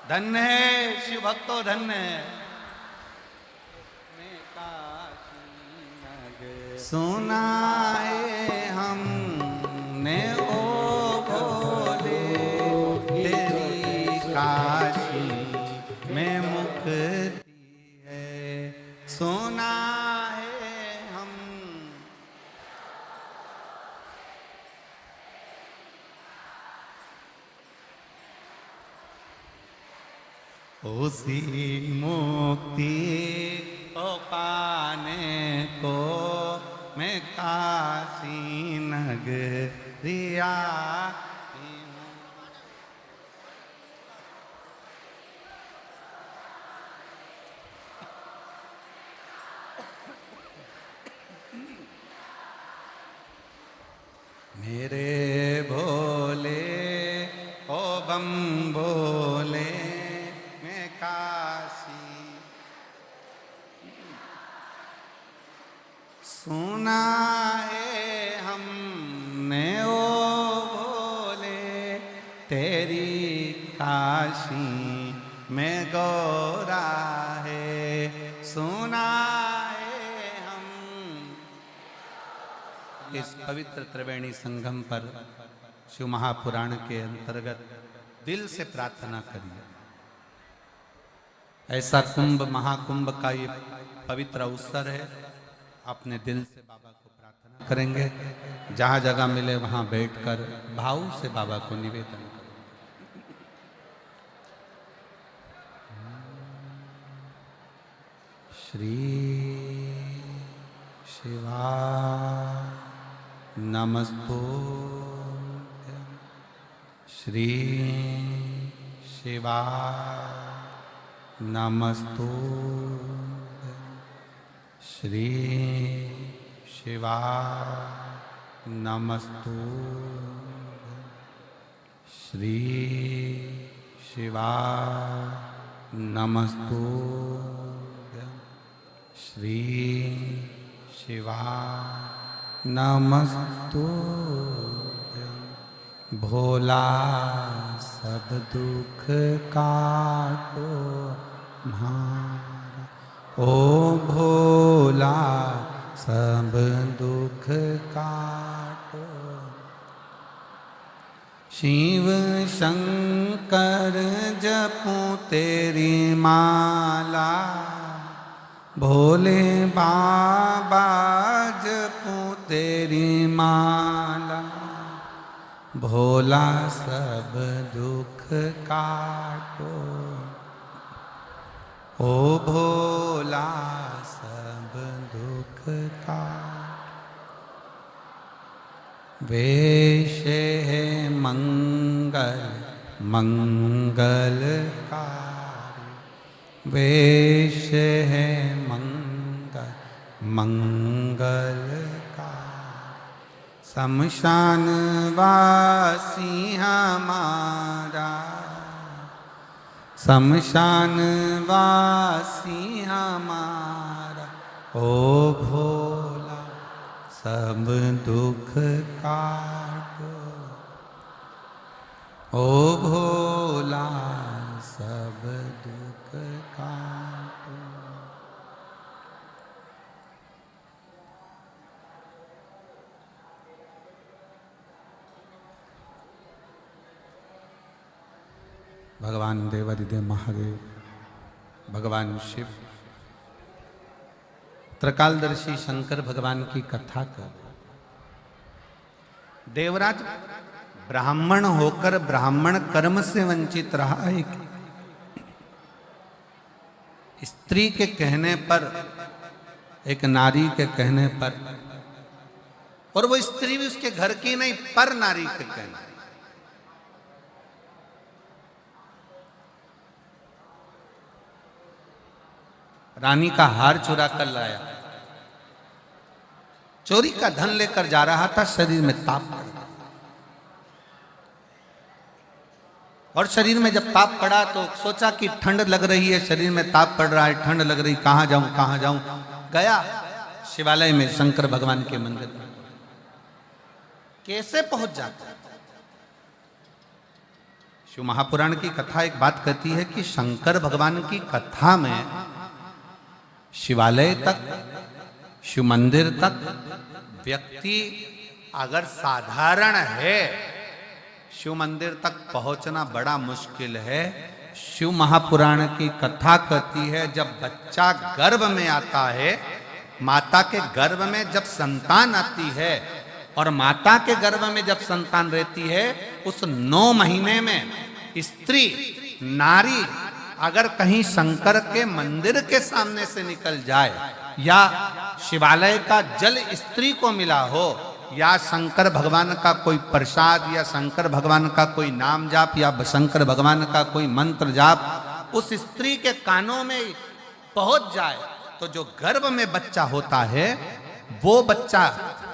धन्य है शिव भक्तो धन्य है। सुनाए हमने ओ भोले तेरी काशी में मुक्ति है। सुनाए हम उसी मुक्ति को पाने को मैं काशी नगरिया आई हूँ। मेरे भोले ओ बम भोले मैं काशी सुनाए हमने ओ भोले तेरी काशी में गौरा है। सुनाए हम इस पवित्र त्रिवेणी संगम पर शिव महापुराण के अंतर्गत दिल से प्रार्थना करिए। ऐसा कुंभ महाकुंभ का ये पवित्र अवसर है। अपने दिल से बाबा को प्रार्थना करेंगे। जहां जगह मिले वहां बैठकर भाव से बाबा को निवेदन करें। श्री शिवा नमस्तुभ्यं। श्री शिवा नमस्तुभ्यं। श्री शिवा नमस्तुभ्यं। श्री शिवा नमस्तुभ्यं। श्री शिवा नमस्तुभ्यं। भोला सब दुख काटो म्हारा। ओ भोला सब दुख काटो। शिव शंकर जपूं तेरी माला। भोले बाबा जपूं तेरी माला। भोला सब दुख काटो। ओ भोला सब दुख काटो। वेश है मंगल मंगलकारी। वेश है मंगल मंगलकारी। शमशान वासी हमारा। शमशान वासी हमारा। ओ भोला सब दुख काटो। ओ भोला सब दुख काटो। भगवान देवादिदेव महादेव भगवान शिव त्रिकालदर्शी शंकर भगवान की कथा कर। देवराज ब्राह्मण होकर ब्राह्मण कर्म से वंचित रहा। एक स्त्री के कहने पर, एक नारी के कहने पर, और वो स्त्री भी उसके घर की नहीं, पर नारी के कहने, रानी का हार चुरा कर लाया, चोरी का धन लेकर जा रहा था। शरीर में ताप पड़ गया, और शरीर में जब ताप पड़ा तो सोचा कि ठंड लग रही है, शरीर में ताप पड़ रहा है, ठंड लग रही, कहां जाऊं कहां जाऊं। गया शिवालय में, शंकर भगवान के मंदिर में। कैसे पहुंच जाता? शिव महापुराण की कथा एक बात कहती है कि शंकर भगवान की कथा में शिवालय तक, शिव मंदिर तक व्यक्ति अगर साधारण है, शिव मंदिर तक पहुंचना बड़ा मुश्किल है। शिव महापुराण की कथा कहती है जब बच्चा गर्भ में आता है, माता के गर्भ में जब संतान आती है, और माता के गर्भ में जब संतान रहती है, उस 9 महीने में स्त्री, नारी अगर कहीं शंकर के मंदिर के सामने से निकल जाए, या शिवालय का जल स्त्री को मिला हो, या शंकर भगवान का कोई प्रसाद, या शंकर भगवान का कोई नाम जाप, या शंकर भगवान का कोई मंत्र जाप उस स्त्री के कानों में पहुंच जाए, तो जो गर्भ में बच्चा होता है, वो बच्चा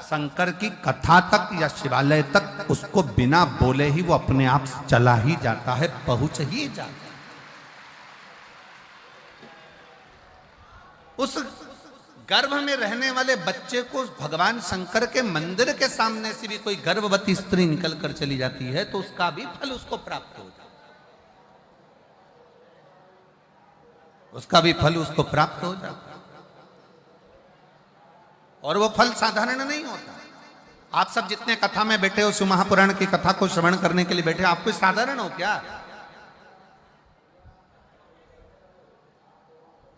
शंकर की कथा तक या शिवालय तक उसको बिना बोले ही वो अपने आप चला ही जाता है, पहुंच ही जाता है। उस गर्भ में रहने वाले बच्चे को भगवान शंकर के मंदिर के सामने से भी कोई गर्भवती स्त्री निकल कर चली जाती है, तो उसका भी फल उसको प्राप्त हो जाता है, उसका भी फल उसको प्राप्त हो जाता है। और वो फल साधारण नहीं होता। आप सब जितने कथा में बैठे हो, शिव महापुराण की कथा को श्रवण करने के लिए बैठे, आप कोई साधारण हो क्या?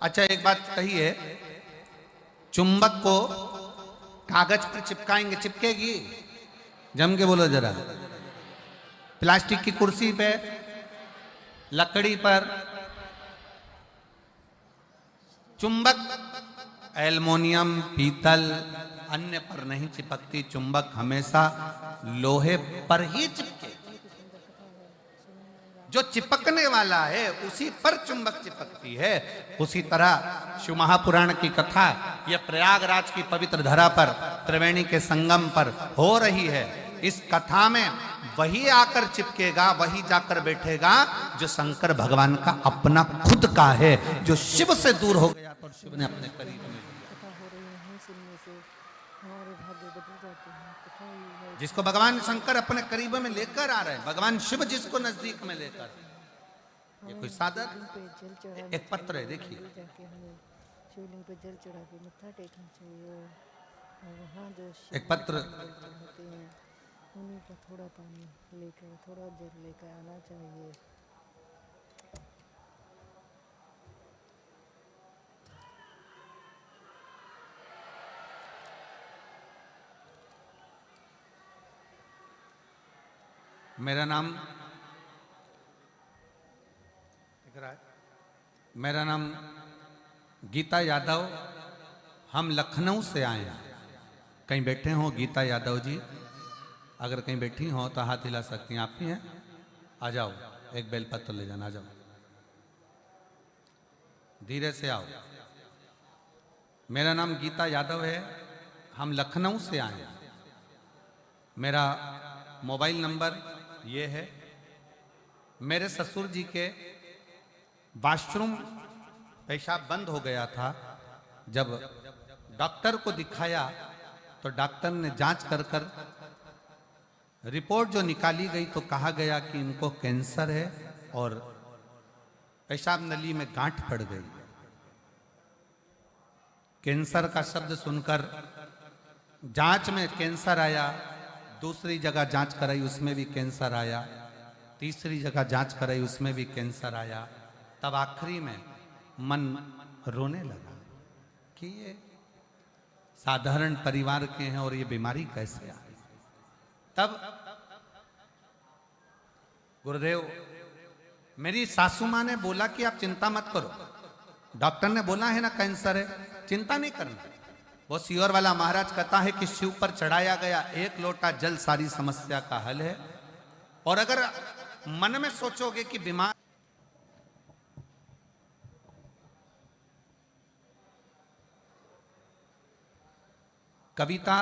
अच्छा, एक बात कही है, चुंबक को कागज पर चिपकाएंगे, चिपकेगी? जम के बोलो जरा। प्लास्टिक की कुर्सी पे, लकड़ी पर, चुंबक एल्युमिनियम, पीतल, अन्य पर नहीं चिपकती। चुंबक हमेशा लोहे पर ही चिपके, जो चिपकने वाला है उसी पर चुंबक चिपकती है। उसी तरह शिव महापुराण की कथा यह प्रयागराज की पवित्र धरा पर, त्रिवेणी के संगम पर हो रही है। इस कथा में वही आकर चिपकेगा, वही जाकर बैठेगा जो शंकर भगवान का अपना खुद का है, जो शिव से दूर हो गया तो शिव ने अपने करीब में, जिसको भगवान शंकर अपने करीब में लेकर आ रहे हैं, भगवान शिव जिसको नजदीक में लेकर। ये कोई साधन, एक पत्र है, देखिए, शिवलिंग पे जल चढ़ा के मत्था टेकना चाहिए, और वहाँ जो एक पत्र, उन्हीं का थोड़ा पानी लेकर, थोड़ा जल लेकर आना चाहिए। मेरा नाम गीता यादव, हम लखनऊ से आए हैं। कहीं बैठे हो गीता यादव जी? अगर कहीं बैठी हो तो हाथ हिला सकती हैं। आप ही हैं? आ जाओ, एक बेलपत्र ले जाना, आ जाओ, धीरे से आओ। मेरा नाम गीता यादव है, हम लखनऊ से आए हैं। मेरा मोबाइल नंबर ये है। मेरे ससुर जी के वॉशरूम पेशाब बंद हो गया था। जब डॉक्टर को दिखाया तो डॉक्टर ने जांच कर रिपोर्ट जो निकाली गई तो कहा गया कि इनको कैंसर है और पेशाब नली में गांठ पड़ गई। कैंसर का शब्द सुनकर जांच में कैंसर आया, दूसरी जगह जांच कराई उसमें भी कैंसर आया, तीसरी जगह जांच कराई उसमें भी कैंसर आया। तब आखिरी में मन रोने लगा कि ये साधारण परिवार के हैं और ये बीमारी कैसे आई। तब गुरुदेव, मेरी सासू माँ ने बोला कि आप चिंता मत करो, डॉक्टर ने बोला है ना कैंसर है, चिंता नहीं करना। वो सियोर वाला महाराज कहता है कि शिव पर चढ़ाया गया एक लोटा जल सारी समस्या का हल है। और अगर मन में सोचोगे कि बीमार, कविता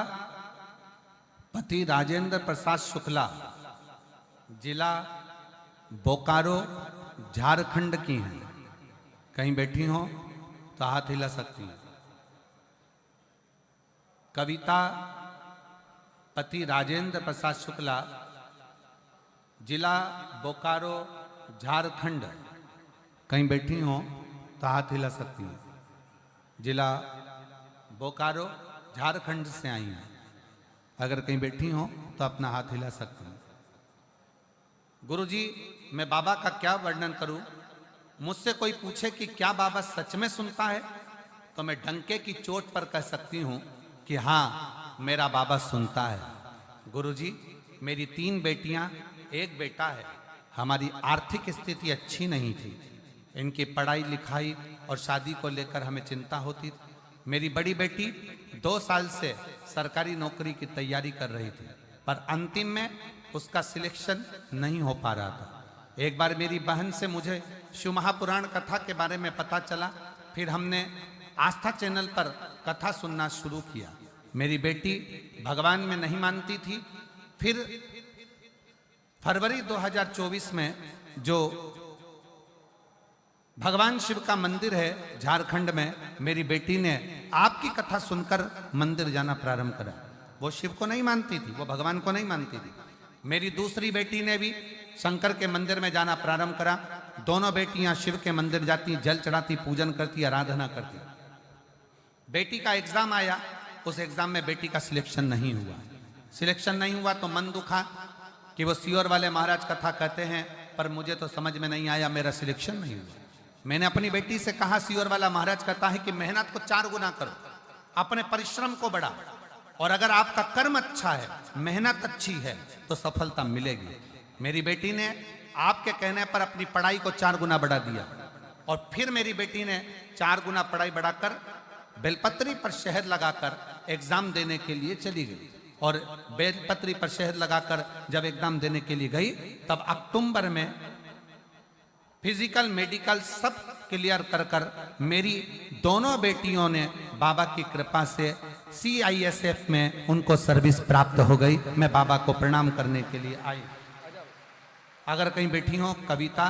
पति राजेंद्र प्रसाद शुक्ला, जिला बोकारो, झारखंड की हैं। कहीं बैठी हो तो हाथ हिला सकती हैं। कविता पति राजेंद्र प्रसाद शुक्ला, जिला बोकारो, झारखंड। कहीं बैठी हो तो हाथ हिला सकती हैं। जिला बोकारो, झारखंड से आई हैं। अगर कहीं बैठी हो तो अपना हाथ हिला सकती हैं। गुरुजी, मैं बाबा का क्या वर्णन करूं? मुझसे कोई पूछे कि क्या बाबा सच में सुनता है, तो मैं डंके की चोट पर कह सकती हूं कि हाँ, मेरा बाबा सुनता है। गुरुजी, मेरी 3 बेटियां, 1 बेटा है। हमारी आर्थिक स्थिति अच्छी नहीं थी। इनकी पढ़ाई लिखाई और शादी को लेकर हमें चिंता होती थी। मेरी बड़ी बेटी 2 साल से सरकारी नौकरी की तैयारी कर रही थी, पर अंतिम में उसका सिलेक्शन नहीं हो पा रहा था। एक बार मेरी बहन से मुझे शिव महापुराण कथा के बारे में पता चला। फिर हमने आस्था चैनल पर कथा सुनना शुरू किया। मेरी बेटी भगवान में नहीं मानती थी। फिर फरवरी 2024 में जो भगवान शिव का मंदिर है झारखंड में, मेरी बेटी ने आपकी कथा सुनकर मंदिर जाना प्रारंभ करा। वो शिव को नहीं मानती थी, वो भगवान को नहीं मानती थी। मेरी दूसरी बेटी ने भी शंकर के मंदिर में जाना प्रारंभ करा। दोनों बेटियां शिव के मंदिर जाती, जल चढ़ाती, पूजन करती, आराधना करती। बेटी का एग्जाम आया, उस एग्जाम में बेटी का सिलेक्शन नहीं हुआ। सिलेक्शन नहीं हुआ तो मन दुखा कि वो सियोर वाले महाराज कथा कहते हैं, पर मुझे तो समझ में नहीं आया, मेरा सिलेक्शन नहीं हुआ। मैंने अपनी बेटी से कहा, सियोर वाला महाराज कहता है कि मेहनत को 4 गुना करो, अपने परिश्रम को बढ़ा, और अगर आपका कर्म अच्छा है, मेहनत अच्छी है, तो सफलता मिलेगी। मेरी बेटी ने आपके कहने पर अपनी पढ़ाई को 4 गुना बढ़ा दिया। और फिर मेरी बेटी ने 4 गुना पढ़ाई बढ़ाकर बेलपत्री पर शहद लगाकर एग्जाम देने के लिए चली गई। और बेलपत्री पर शहद लगाकर जब एग्जाम देने के लिए गई, तब अक्टूबर में फिजिकल मेडिकल सब क्लियर कर मेरी दोनों बेटियों ने बाबा की कृपा से CISF में उनको सर्विस प्राप्त हो गई। मैं बाबा को प्रणाम करने के लिए आई। अगर कहीं बैठी हो, कविता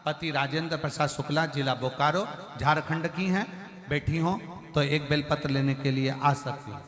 पति राजेंद्र प्रसाद शुक्ला, जिला बोकारो, झारखंड की हैं, बैठी हो तो एक बेलपत्र लेने के लिए आ सकती हैं।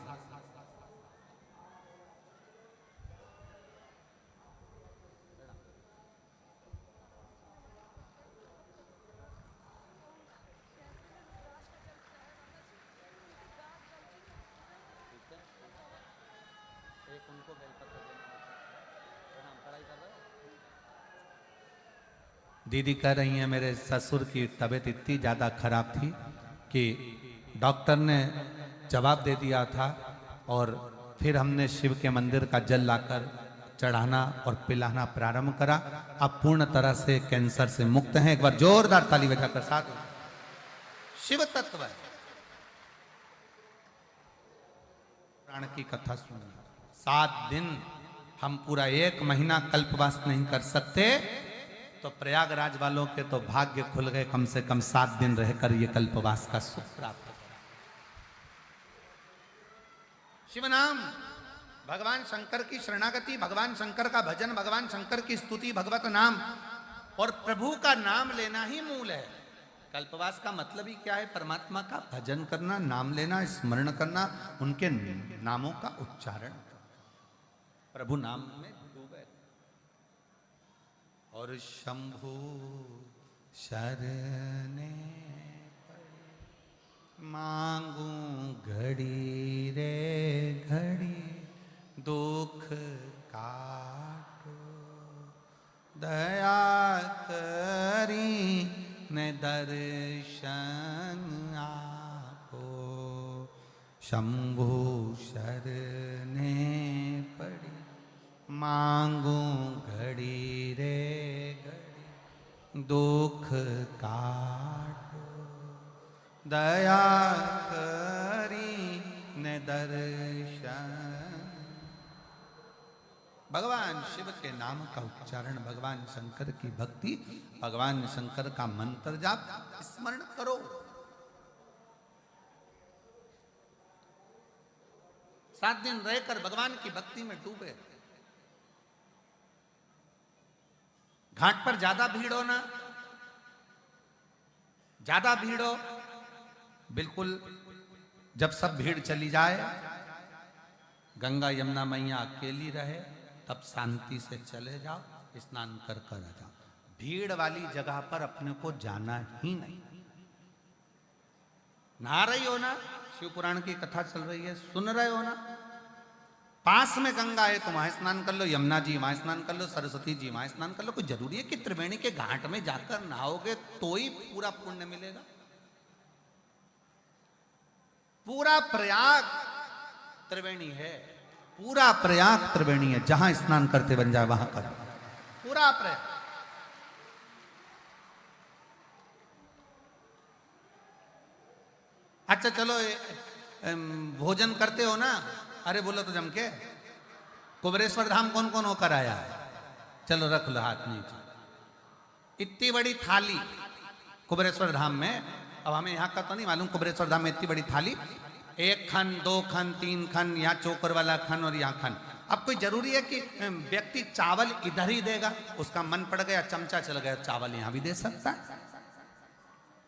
दीदी कह रही हैं मेरे ससुर की तबीयत इतनी ज़्यादा खराब थी कि डॉक्टर ने जवाब दे दिया था, और फिर हमने शिव के मंदिर का जल लाकर चढ़ाना और पिलाना प्रारंभ करा। अब पूर्ण तरह से कैंसर से मुक्त हैं। एक बार जोरदार ताली बजाकर साथ शिव तत्व है। प्राण की कथा सुनी 7 दिन, हम पूरा 1 महीना कल्पवास नहीं कर सकते, तो प्रयागराज वालों के तो भाग्य खुल गए, कम से कम 7 दिन रहकर ये कल्पवास का सुख प्राप्त। शिव नाम, भगवान शंकर की शरणागति, भगवान शंकर का भजन, भगवान शंकर की स्तुति, भगवत नाम और प्रभु का नाम लेना ही मूल है। कल्पवास का मतलब ही क्या है? परमात्मा का भजन करना, नाम लेना, स्मरण करना, उनके नामों का उच्चारण, प्रभु नाम में डूबे। और शंभु शरणे मांगू घड़ी रे घड़ी, दुख काटो दया करी ने दर्शन आपो। शंभु शरणे पड़ी मांगू घड़ी रे घड़ी दुख काटो दया करी ने दर्शन। भगवान शिव के नाम का उच्चारण, भगवान शंकर की भक्ति, भगवान शंकर का मंत्र जाप स्मरण करो। सात दिन रहकर भगवान की भक्ति में डूबे। घाट पर ज्यादा भीड़ हो ना, ज्यादा भीड़ हो, बिल्कुल जब सब भीड़ चली जाए, गंगा यमुना मैया अकेली रहे, तब शांति से चले जाओ, स्नान कर कर आ जाओ। भीड़ वाली जगह पर अपने को जाना ही नहीं। नहा रही हो ना, शिव पुराण की कथा चल रही है, सुन रहे हो ना, पास में गंगा है तो वहां स्नान कर लो, यमुना जी वहां स्नान कर लो, सरस्वती जी वहां स्नान कर लो। कोई जरूरी है कि त्रिवेणी के घाट में जाकर नहाओगे तो ही पूरा पुण्य मिलेगा? पूरा प्रयाग त्रिवेणी है, पूरा प्रयाग त्रिवेणी है, जहां स्नान करते बन जाए वहां कर, पूरा प्रयाग। अच्छा चलो भोजन करते हो ना, अरे बोलो तो जम के, कुबेरेश्वर धाम कौन कौन होकर आया है? चलो रख लो हाथ नीचे। इतनी बड़ी थाली कुबेरेश्वर धाम में, अब हमें यहाँ का तो नहीं मालूम, कुबेरेश्वर धाम में इतनी बड़ी थाली, 1 खन 2 खन 3 खन, यहाँ चोकर वाला खन और यहाँ खन। अब कोई जरूरी है कि व्यक्ति चावल इधर ही देगा? उसका मन पड़ गया, चमचा चल गया, चावल यहाँ भी दे सकता है।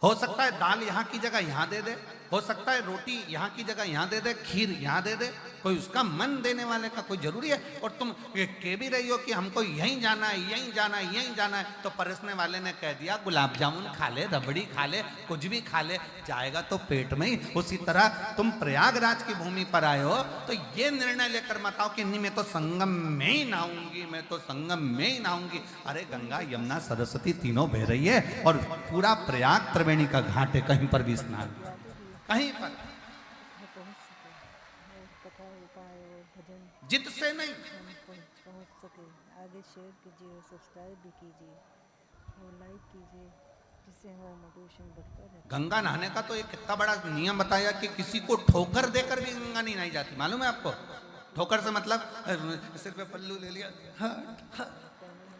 हो सकता है दाल यहाँ की जगह यहाँ दे दे, हो सकता है रोटी यहाँ की जगह यहाँ दे दे, खीर यहाँ दे दे। कोई उसका मन देने वाले का कोई जरूरी है? और तुम कह भी रही हो कि हमको यहीं जाना है, यहीं जाना है, यहीं जाना है, तो परोसने वाले ने कह दिया गुलाब जामुन खा ले, रबड़ी खा ले, कुछ भी खा ले, जाएगा तो पेट में ही। उसी तरह तुम प्रयागराज की भूमि पर आए हो तो ये निर्णय लेकर मत आओ कि नहीं मैं तो संगम में ही नहाऊंगी, मैं तो संगम में ही नहाऊंगी। अरे गंगा यमुना सरस्वती तीनों बह रही है और पूरा प्रयाग त्रिवेणी का घाट है, कहीं पर भी स्नान, कहीं पर जिद से नहीं।
पहुंच सके आगे शेयर कीजिए, सब्सक्राइब भी कीजिए और लाइक कीजिए, जिससे हमारा मोटिवेशन बढ़ता रहे।
गंगा नहाने का तो एक कितना बड़ा नियम बताया कि किसी को ठोकर देकर भी गंगा नहीं नहाई जाती, मालूम है आपको? ठोकर से मतलब सिर पे पल्लू ले लिया,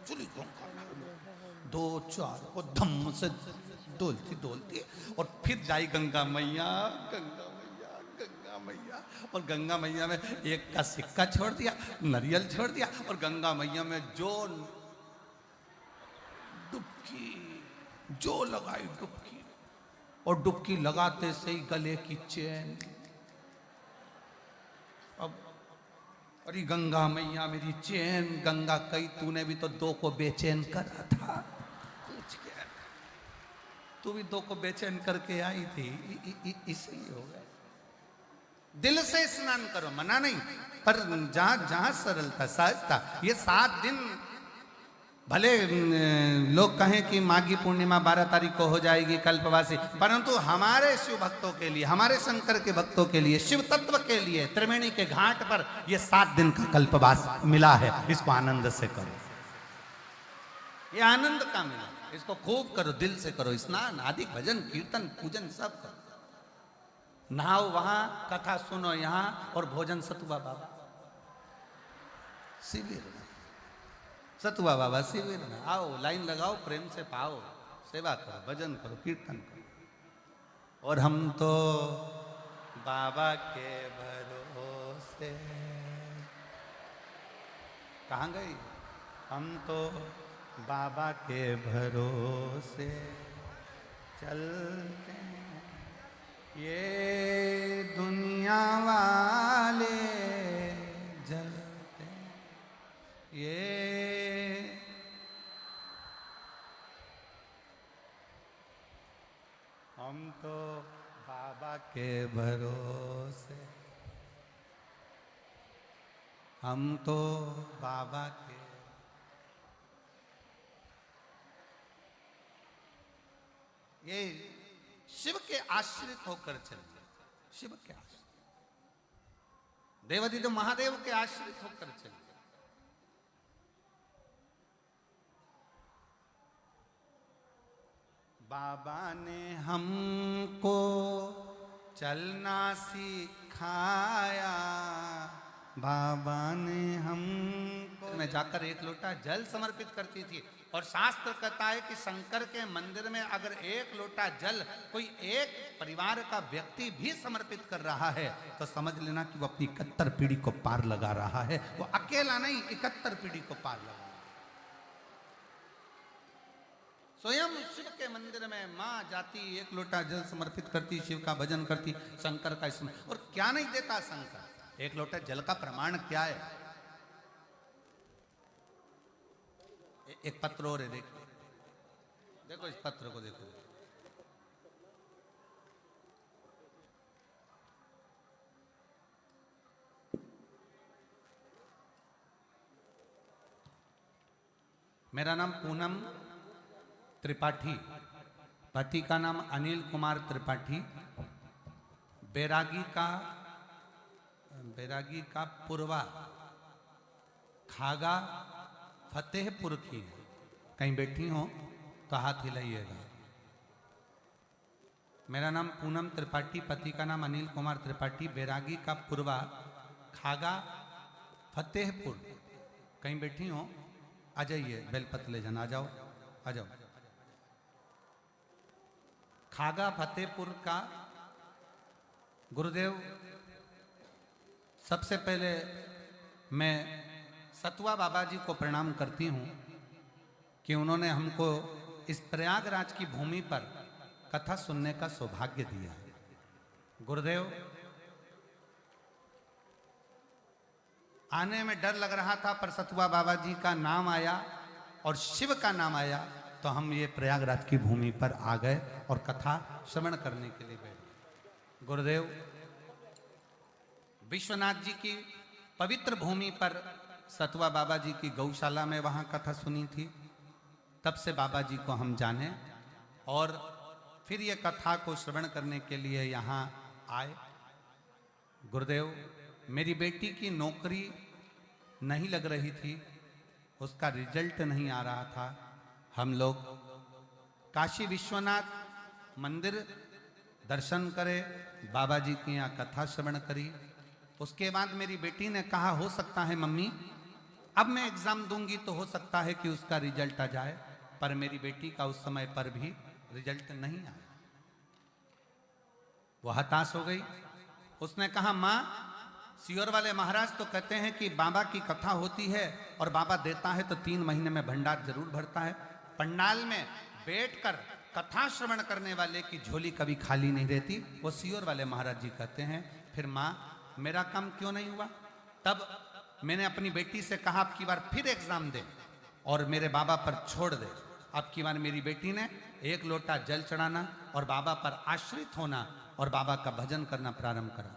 चली गंगा 2-4 को धम्म से डोलती डोलती और फिर जाई गंगा मैया, गंगा मैया, गंगा मैया। और गंगा मैया में एक का सिक्का छोड़ दिया, नारियल छोड़ दिया, और गंगा मैया में जो डुबकी जो लगाई डुबकी, और डुबकी लगाते से ही गले की चैन। अब अरे गंगा मैया मेरी चैन, गंगा कई तूने भी तो 2 को बेचैन करा था, तू भी 2 को बेचैन करके आई थी, इसलिए हो गया। दिल से स्नान करो, मना नहीं, पर जहां जहां सरलता सहजता। ये 7 दिन भले लोग कहें कि माघी पूर्णिमा 12 तारीख को हो जाएगी कल्पवासी, परंतु हमारे शिव भक्तों के लिए, हमारे शंकर के भक्तों के लिए, शिव तत्व के लिए त्रिवेणी के घाट पर ये 7 दिन का कल्पवास मिला है। इसको आनंद से करो, ये आनंद का मिला, इसको खूब करो, दिल से करो, स्नान आदि भजन कीर्तन पूजन सब करो। नहाओ वहां, कथा सुनो यहाँ, और भोजन सतुआ बाबा शिविर में, सतुआ बाबा शिविर में आओ, लाइन लगाओ, प्रेम से पाओ, सेवा करो, भजन करो, कीर्तन करो। और हम तो बाबा के भरोसे, कहाँ गई? हम तो बाबा के भरोसे चलते हैं, ये दुनिया वाले जलते हैं, ये हम तो बाबा के भरोसे, हम तो बाबा के, ये शिव के आश्रित होकर चलिए, शिव के आश्रित। देवाधिदेव महादेव के आश्रित होकर चले। बाबा ने हमको चलना सिखाया, बाबा ने हमको, मैं जाकर एक लोटा जल समर्पित करती थी। और शास्त्र कहता है कि शंकर के मंदिर में अगर एक लोटा जल कोई एक परिवार का व्यक्ति भी समर्पित कर रहा है तो समझ लेना कि वो अपनी 71 पीढ़ी को पार लगा रहा है। वो अकेला नहीं, 71 पीढ़ी को पार लगा। स्वयं शिव के मंदिर में माँ जाती, एक लोटा जल समर्पित करती, शिव का भजन करती, शंकर का स्मरण। और क्या नहीं देता शंकर? एक लोटा जल का प्रमाण क्या है? एक पत्र और है, देखो देखो इस पत्र को देखो। मेरा नाम पूनम त्रिपाठी, पति का नाम अनिल कुमार त्रिपाठी, बैरागी का पूर्वा खागा फतेहपुर की। कहीं बैठी हो तो हाथ हिलाइएगा। मेरा नाम पूनम त्रिपाठी, पति का नाम अनिल कुमार त्रिपाठी, बैरागी का पूर्वा खागा फतेहपुर। कहीं बैठी हो आ जाइए, बेलपत्र ले जाना, आ जाओ आ जाओ। खागा फतेहपुर का गुरुदेव, सबसे पहले मैं सतवा बाबा जी को प्रणाम करती हूँ कि उन्होंने हमको इस प्रयागराज की भूमि पर कथा सुनने का सौभाग्य दिया। गुरुदेव, आने में डर लग रहा था पर सतवा बाबा जी का नाम आया और शिव का नाम आया तो हम ये प्रयागराज की भूमि पर आ गए और कथा श्रवण करने के लिए बैठे। गुरुदेव, विश्वनाथ जी की पवित्र भूमि पर सतवा बाबा जी की गौशाला में वहां कथा सुनी थी। तब से बाबा जी को हम जाने और फिर ये कथा को श्रवण करने के लिए यहाँ आए। गुरुदेव, मेरी बेटी की नौकरी नहीं लग रही थी, उसका रिजल्ट नहीं आ रहा था। हम लोग काशी विश्वनाथ मंदिर दर्शन करे, बाबा जी की यहाँ कथा श्रवण करी। उसके बाद मेरी बेटी ने कहा, हो सकता है मम्मी अब मैं एग्जाम दूंगी तो हो सकता है कि उसका रिजल्ट आ जाए। पर मेरी बेटी का उस समय पर भी रिजल्ट नहीं आया। वो हताश हो गई। उसने कहा, माँ सियोर वाले महाराज तो कहते हैं कि बाबा की कथा होती है और बाबा देता है तो 3 महीने में भंडार जरूर भरता है। पंडाल में बैठकर कथा श्रवण करने वाले की झोली कभी खाली नहीं रहती, वो सियोर वाले महाराज जी कहते हैं। फिर माँ मेरा काम क्यों नहीं हुआ? तब मैंने अपनी बेटी से कहा, अब की बार फिर एग्जाम दे और मेरे बाबा पर छोड़ दे। अब की बार मेरी बेटी ने 1 लोटा जल चढ़ाना और बाबा पर आश्रित होना और बाबा का भजन करना प्रारंभ करा।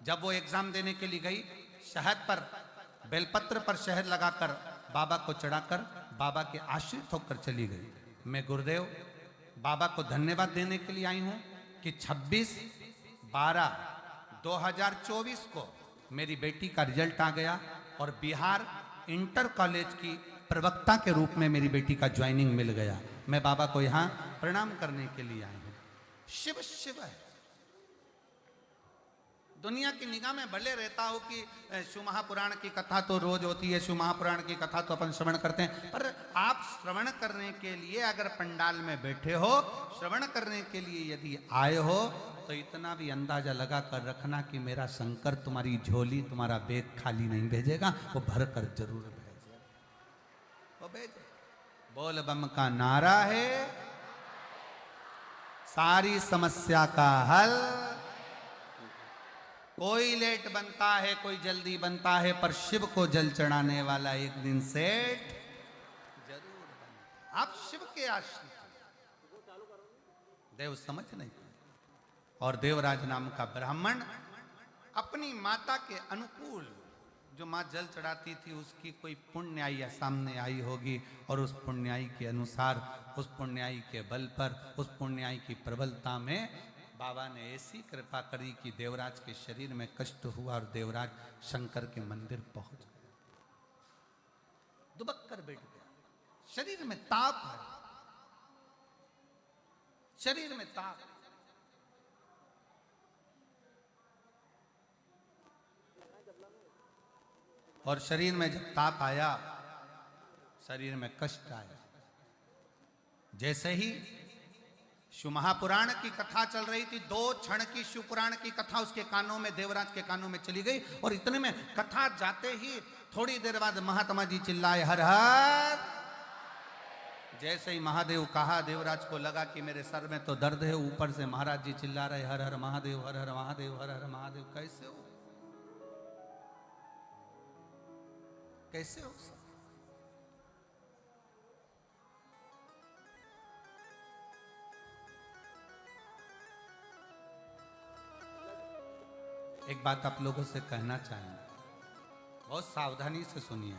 जब वो एग्जाम देने के लिए गई, शहद पर, बेलपत्र पर शहद लगाकर बाबा को चढ़ाकर बाबा के आश्रित होकर चली गई। मैं गुरुदेव बाबा को धन्यवाद देने के लिए आई हूँ कि 26/12/2024 को मेरी बेटी का रिजल्ट आ गया और बिहार इंटर कॉलेज की प्रवक्ता के रूप में मेरी बेटी का ज्वाइनिंग मिल गया। मैं बाबा को यहाँ प्रणाम करने के लिए आई हूँ। शिव शिव है। दुनिया की निगाह में भले रहता हो कि शिव महापुराण की कथा तो रोज होती है, शिव महापुराण की कथा तो अपन श्रवण करते हैं, पर आप श्रवण करने के लिए अगर पंडाल में बैठे हो, श्रवण करने के लिए यदि आए हो तो इतना भी अंदाजा लगा कर रखना कि मेरा शंकर तुम्हारी झोली, तुम्हारा बैग खाली नहीं भेजेगा, वो भर कर जरूर भेजेगा। वो भेजे। बोल बम का नारा है, सारी समस्या का हल। कोई लेट बनता है, कोई जल्दी बनता है, पर शिव को जल चढ़ाने वाला एक दिन सेठ जरूर बनता। आप शिव के आश्रित देव समझ नहीं। और देवराज नाम का ब्राह्मण अपनी माता के अनुकूल, जो माँ जल चढ़ाती थी उसकी कोई पुण्याई या सामने आई होगी और उस पुण्याई के अनुसार, उस पुण्याई के बल पर, उस पुण्याई की प्रबलता में बाबा ने ऐसी कृपा करी कि देवराज के शरीर में कष्ट हुआ और देवराज शंकर के मंदिर पहुंच गए। दुबक कर बैठ गया, शरीर में ताप है, शरीर में ताप। और शरीर में जब ताप आया, शरीर में कष्ट आया, जैसे ही शिव महापुराण की कथा चल रही थी, 2 क्षण की शिव पुराण की कथा उसके कानों में, देवराज के कानों में चली गई। और इतने में कथा जाते ही थोड़ी देर बाद महात्मा जी चिल्लाए हर हर। जैसे ही महादेव कहा, देवराज को लगा कि मेरे सर में तो दर्द है। ऊपर से महाराज जी चिल्ला रहे हर हर महादेव, हर हर महादेव, हर हर महादेव। कैसे हो, कैसे हो? एक बात आप लोगों से कहना चाहेंगे, बहुत सावधानी से सुनिए।